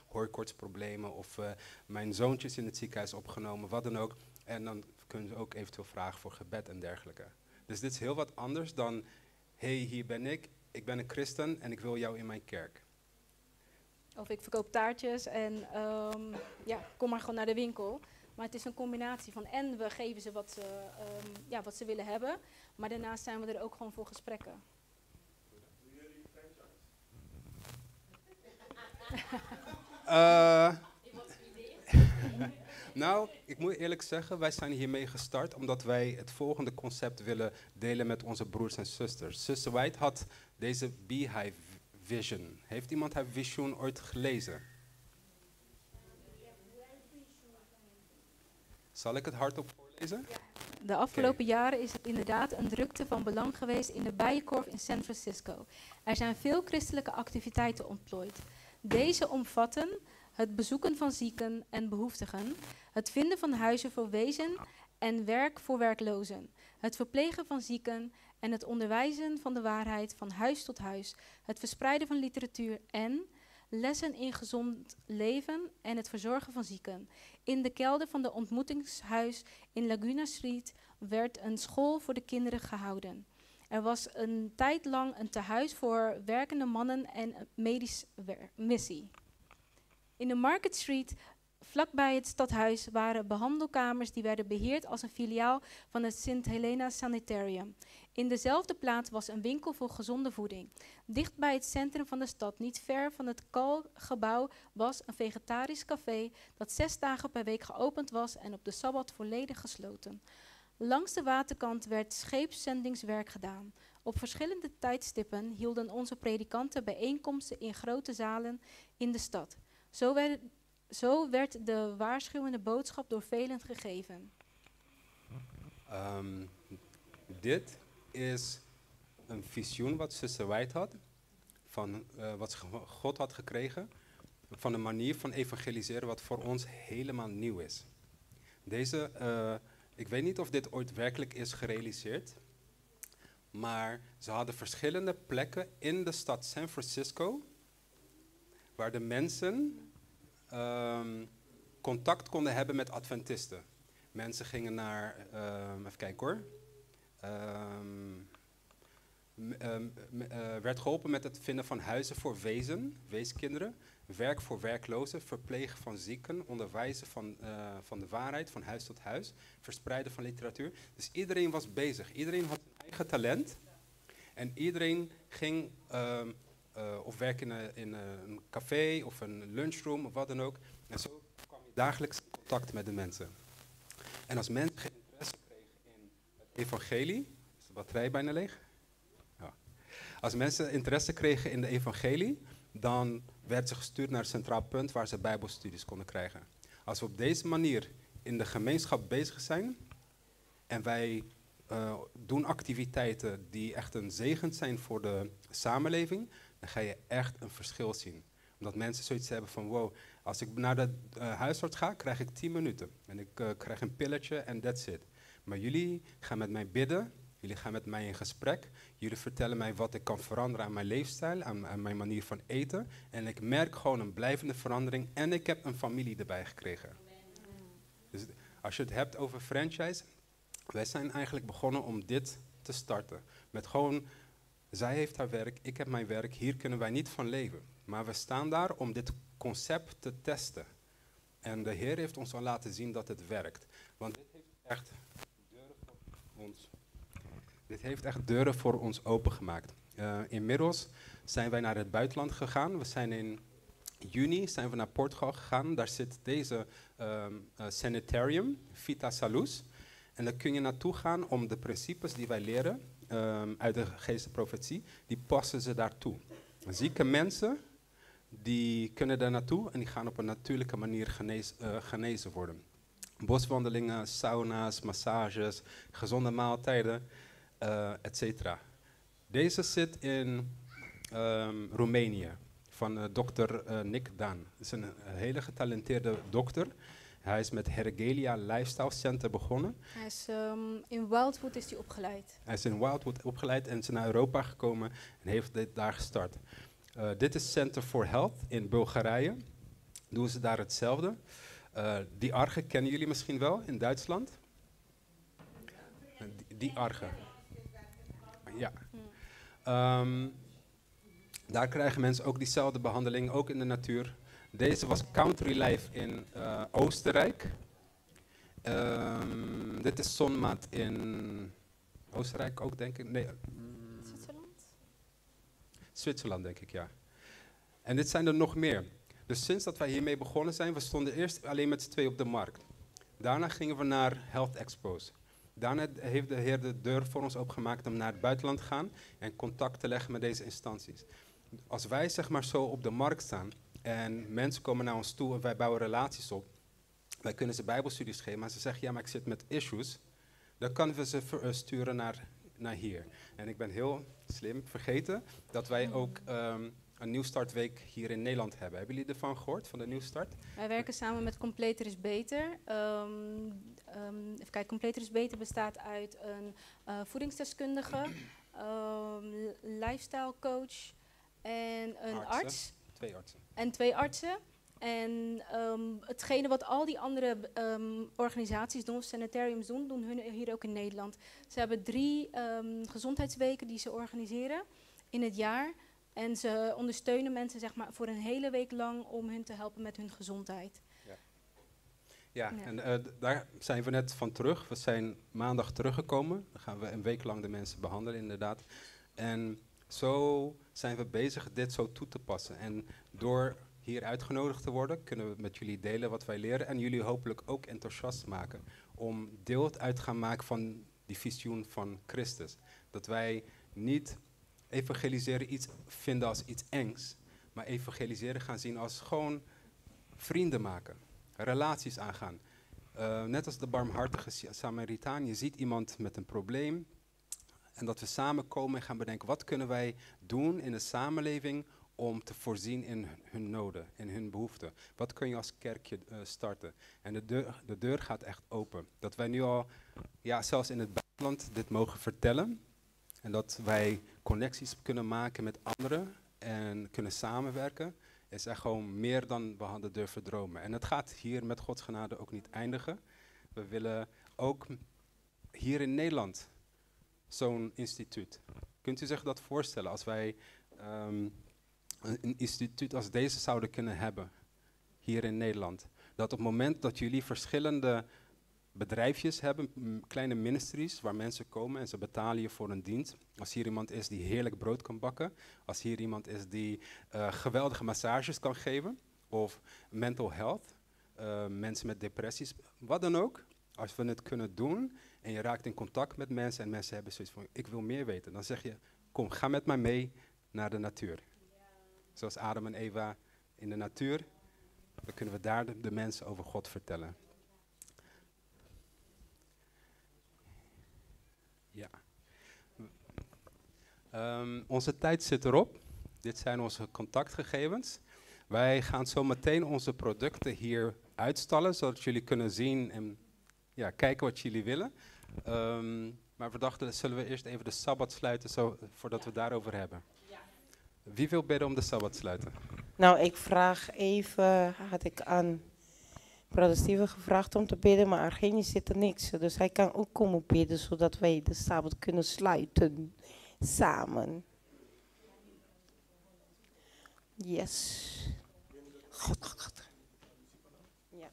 hooikoortsproblemen of mijn zoontje is in het ziekenhuis opgenomen, wat dan ook. En dan kunnen ze ook eventueel vragen voor gebed en dergelijke. Dus dit is heel wat anders dan, hé, hier ben ik ben een christen en ik wil jou in mijn kerk. Of ik verkoop taartjes en ja, kom maar gewoon naar de winkel. Maar het is een combinatie van en we geven ze wat ze willen hebben. Maar daarnaast zijn we er ook gewoon voor gesprekken. Nou, ik moet eerlijk zeggen, wij zijn hiermee gestart omdat wij het volgende concept willen delen met onze broers en zusters. Zuster White had deze Beehive Vision. Heeft iemand haar vision ooit gelezen? Zal ik het hardop voorlezen? De afgelopen jaren is het inderdaad een drukte van belang geweest in de Bijenkorf in San Francisco. Er zijn veel christelijke activiteiten ontplooid. Deze omvatten het bezoeken van zieken en behoeftigen, het vinden van huizen voor wezen en werk voor werklozen, het verplegen van zieken en het onderwijzen van de waarheid van huis tot huis, het verspreiden van literatuur en lessen in gezond leven en het verzorgen van zieken. In de kelder van de ontmoetingshuis in Laguna Street werd een school voor de kinderen gehouden. Er was een tijd lang een tehuis voor werkende mannen en een medische missie. In de Market Street, vlakbij het stadhuis, waren behandelkamers die werden beheerd als een filiaal van het St. Helena Sanitarium. In dezelfde plaats was een winkel voor gezonde voeding. Dicht bij het centrum van de stad, niet ver van het Kal-gebouw, was een vegetarisch café dat 6 dagen per week geopend was en op de Sabbat volledig gesloten. Langs de waterkant werd scheepszendingswerk gedaan. Op verschillende tijdstippen hielden onze predikanten bijeenkomsten in grote zalen in de stad. Zo werd de waarschuwende boodschap door velen gegeven. Dit is een visioen wat Zuster White had, van wat God had gekregen, van een manier van evangeliseren wat voor ons helemaal nieuw is. Ik weet niet of dit ooit werkelijk is gerealiseerd, maar ze hadden verschillende plekken in de stad San Francisco, waar de mensen contact konden hebben met Adventisten. Mensen gingen naar, even kijken hoor, werd geholpen met het vinden van huizen voor weeskinderen, werk voor werklozen, verplegen van zieken, onderwijzen van de waarheid, van huis tot huis, verspreiden van literatuur. Dus iedereen was bezig, iedereen had zijn eigen talent en iedereen ging of werken in een café of een lunchroom of wat dan ook. En zo kwam je dagelijks in contact met de mensen. En als mensen geen interesse kregen in het evangelie, is de batterij bijna leeg? Ja. Als mensen interesse kregen in de evangelie, dan werden ze gestuurd naar het Centraal Punt waar ze bijbelstudies konden krijgen. Als we op deze manier in de gemeenschap bezig zijn en wij doen activiteiten die echt een zegen zijn voor de samenleving, dan ga je echt een verschil zien. Omdat mensen zoiets hebben van, wow, als ik naar de huisarts ga, krijg ik 10 minuten. En ik krijg een pilletje en that's it. Maar jullie gaan met mij bidden, jullie gaan met mij in gesprek. Jullie vertellen mij wat ik kan veranderen aan mijn leefstijl, aan mijn manier van eten. En ik merk gewoon een blijvende verandering en ik heb een familie erbij gekregen. Dus als je het hebt over franchise, wij zijn eigenlijk begonnen om dit te starten. Met gewoon, zij heeft haar werk, ik heb mijn werk, hier kunnen wij niet van leven. Maar we staan daar om dit concept te testen. En de Heer heeft ons al laten zien dat het werkt. Want dit heeft echt deuren voor ons opengemaakt. Inmiddels zijn wij naar het buitenland gegaan. We zijn in juni naar Portugal gegaan. Daar zit deze sanitarium, Vita Salus. En daar kun je naartoe gaan om de principes die wij leren uit de geestenprofetie, die passen ze daartoe. Zieke mensen, die kunnen daar naartoe en die gaan op een natuurlijke manier genezen worden. Boswandelingen, sauna's, massages, gezonde maaltijden, etc. Deze zit in Roemenië, van dokter Nick Daan. Dat is een hele getalenteerde dokter. Hij is met Hergelia Lifestyle Center begonnen. Hij is, in Wildwood is hij opgeleid. Hij is in Wildwood opgeleid en is naar Europa gekomen en heeft dit daar gestart. Dit is Center for Health in Bulgarije. Doen ze daar hetzelfde. Die argen kennen jullie misschien wel in Duitsland. Die argen. Ja. Daar krijgen mensen ook diezelfde behandeling, ook in de natuur. Deze was Country Life in Oostenrijk. Dit is Zonmaat in Oostenrijk ook, denk ik. Nee, Zwitserland? Zwitserland, denk ik, ja. En dit zijn er nog meer. Dus sinds dat wij hiermee begonnen zijn, we stonden eerst alleen met z'n twee op de markt. Daarna gingen we naar Health Expos. Daarna heeft de Heer de deur voor ons opengemaakt om naar het buitenland te gaan en contact te leggen met deze instanties. Als wij zeg maar zo op de markt staan en mensen komen naar ons toe en wij bouwen relaties op, wij kunnen ze bijbelstudies geven, maar ze zeggen ja, maar ik zit met issues, dan kunnen we ze sturen naar hier. En ik ben heel slim vergeten dat wij ook een nieuwstartweek hier in Nederland hebben. Hebben jullie ervan gehoord, van de nieuwstart? Wij werken samen met Completer is Beter. Even kijken, Completer is Beter bestaat uit een voedingsdeskundige, lifestyle coach en een arts. 2 artsen. En 2 artsen. En hetgene wat al die andere organisaties doen, of sanitariums doen, doen hun hier ook in Nederland. Ze hebben 3 gezondheidsweken die ze organiseren in het jaar. En ze ondersteunen mensen zeg maar, voor een hele week lang om hun te helpen met hun gezondheid. Ja, en daar zijn we net van terug. We zijn maandag teruggekomen. Dan gaan we een week lang de mensen behandelen, inderdaad. En zo zijn we bezig dit zo toe te passen. En door hier uitgenodigd te worden, kunnen we met jullie delen wat wij leren. En jullie hopelijk ook enthousiast maken om deel uit te gaan maken van die visioen van Christus. Dat wij niet evangeliseren iets vinden als iets engs, maar evangeliseren gaan zien als gewoon vrienden maken, relaties aangaan. Net als de barmhartige Samaritaan, je ziet iemand met een probleem en dat we samenkomen en gaan bedenken, wat kunnen wij doen in de samenleving om te voorzien in hun noden, in hun behoeften. Wat kun je als kerkje starten? En de deur gaat echt open. Dat wij nu al, ja, zelfs in het buitenland dit mogen vertellen. En dat wij connecties kunnen maken met anderen en kunnen samenwerken, is echt gewoon meer dan we hadden durven dromen. En het gaat hier met Gods genade ook niet eindigen. We willen ook hier in Nederland zo'n instituut. Kunt u zich dat voorstellen als wij een instituut als deze zouden kunnen hebben hier in Nederland? Dat op het moment dat jullie verschillende bedrijfjes hebben, kleine ministries waar mensen komen en ze betalen je voor een dienst. Als hier iemand is die heerlijk brood kan bakken, als hier iemand is die geweldige massages kan geven, of mental health, mensen met depressies, wat dan ook. Als we het kunnen doen en je raakt in contact met mensen en mensen hebben zoiets van, ik wil meer weten, dan zeg je, kom, ga met mij mee naar de natuur. Ja. Zoals Adam en Eva in de natuur Dan kunnen we daar de mensen over God vertellen. Ja. Onze tijd zit erop. Dit zijn onze contactgegevens. Wij gaan zo meteen onze producten hier uitstallen, zodat jullie kunnen zien en ja, kijken wat jullie willen. Maar we dachten, zullen we eerst even de Sabbat sluiten, voordat we het daarover hebben. Wie wil bidden om de Sabbat te sluiten? Nou, ik vraag even, had ik aan Brother Steven gevraagd om te bidden, maar Argenie zit er niks. Dus hij kan ook komen bidden, zodat wij de Sabbat kunnen sluiten samen. Yes. God. Ja.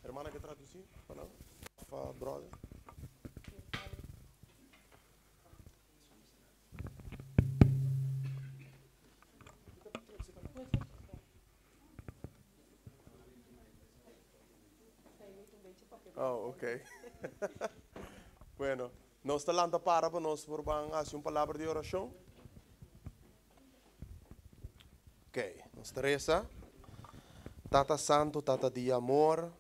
Hermana, que traduzir? Of brother? Oh, ok. Bueno, nos talanta para nos van a hacer una palabra de oración. Ok, nos Teresa. Tata Santo, Tata de amor,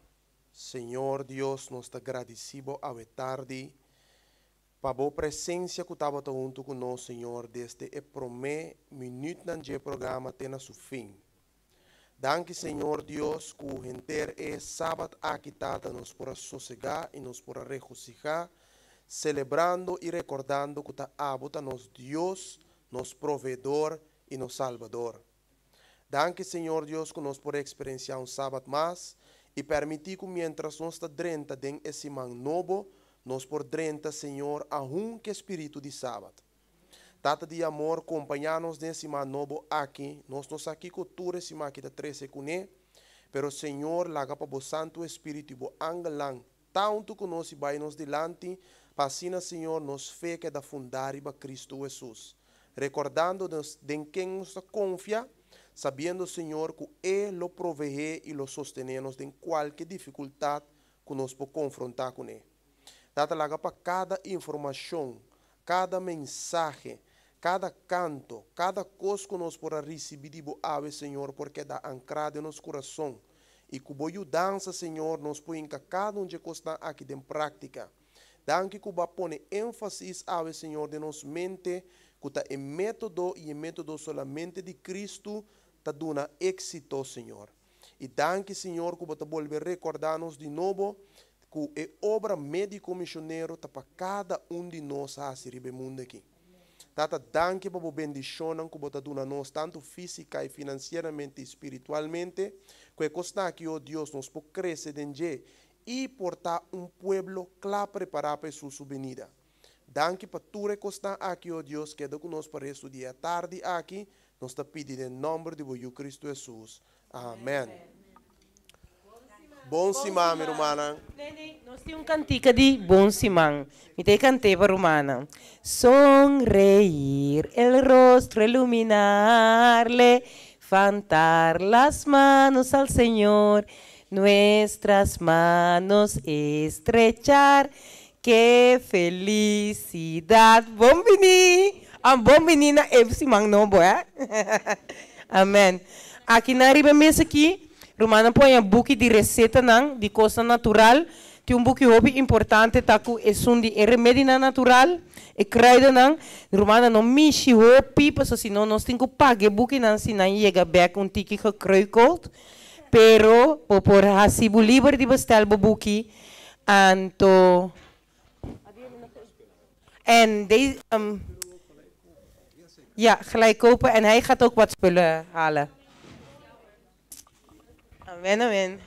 Senhor Deus, nos agradecemos a tarde para a presença que estava junto conosco, Senhor, desde o primeiro minuto do programa até no fim. Danke, Senhor Deus, que o gente é sábado aqui tata nos para sossegar e nos para regocijar, celebrando e recordando que está habita nos Deus, nos provedor e nos salvador. Danke, Senhor Deus, que nós podemos experienciar sábado mais e permitir que, mientras nós estamos dentro desse man novo, nós podemos dentro, Senhor, a que espírito de sábado. Tata de amor, acompanhar-nos nesse man novo aqui. Nós estamos aqui com tudo esse man que está 13 com ele. Pero, Senhor, laga para o Santo Espírito e o angelang, tanto que nós vai nos delante, para assim, Senhor, nos fé que é da fundar e para Cristo Jesus. Recordando-nos de quem nos confia, sabendo, Senhor, que Ele o provee e o sostenemos em qualquer dificuldade que nós podemos confrontar com Ele. Tata laga para cada informação, cada mensagem, cada canto, cada coisa que nós podemos receber de ave, Senhor, porque dá ancrado em nosso coração. E com boa dança, Senhor, nós põe cada de coisa aqui em prática. Danke que vai pôr ênfase ave, Senhor, de nossa mente, que está em método e em método solamente de Cristo, está dando êxito, Senhor. E danke, Senhor, que vai volver a recordar-nos de novo que é obra médico missionário para cada de nós a servir o mundo aqui. Tata, danke para a bendição que você dá a nós, tanto física e financeiramente e espiritualmente, que é costa que, oh Deus, nos pode crescer dentro e portar pueblo claro preparado para sua venida. Danke para tudo que está aqui, oh Deus, que é do que nós para este dia tarde aqui, nós te pedimos em nome de Cristo Jesus. Amém. Bom simão, minha irmã. Nós temos cantica de bom simão. Me tem cantei para romana. Sonreír, el rostro iluminar, levantar las manos al Señor, nuestras manos estrechar. Que felicidad. Bom vini. Bom menina é simão novo, eh? Amém. Aqui na riba mesa aqui, Romana põe um book de receita de coisa natural. Tem um book hobby importante, tá com de remédio natural. E kruiden Romana não mexe hobby, porque senão nós temos que pagar book não se não chega back tiki gekruikeld. Pero por hasibu liever die bestel boekie anto. En deze ja, gelijk kopen en hij gaat ook wat spullen halen. Amen, amen.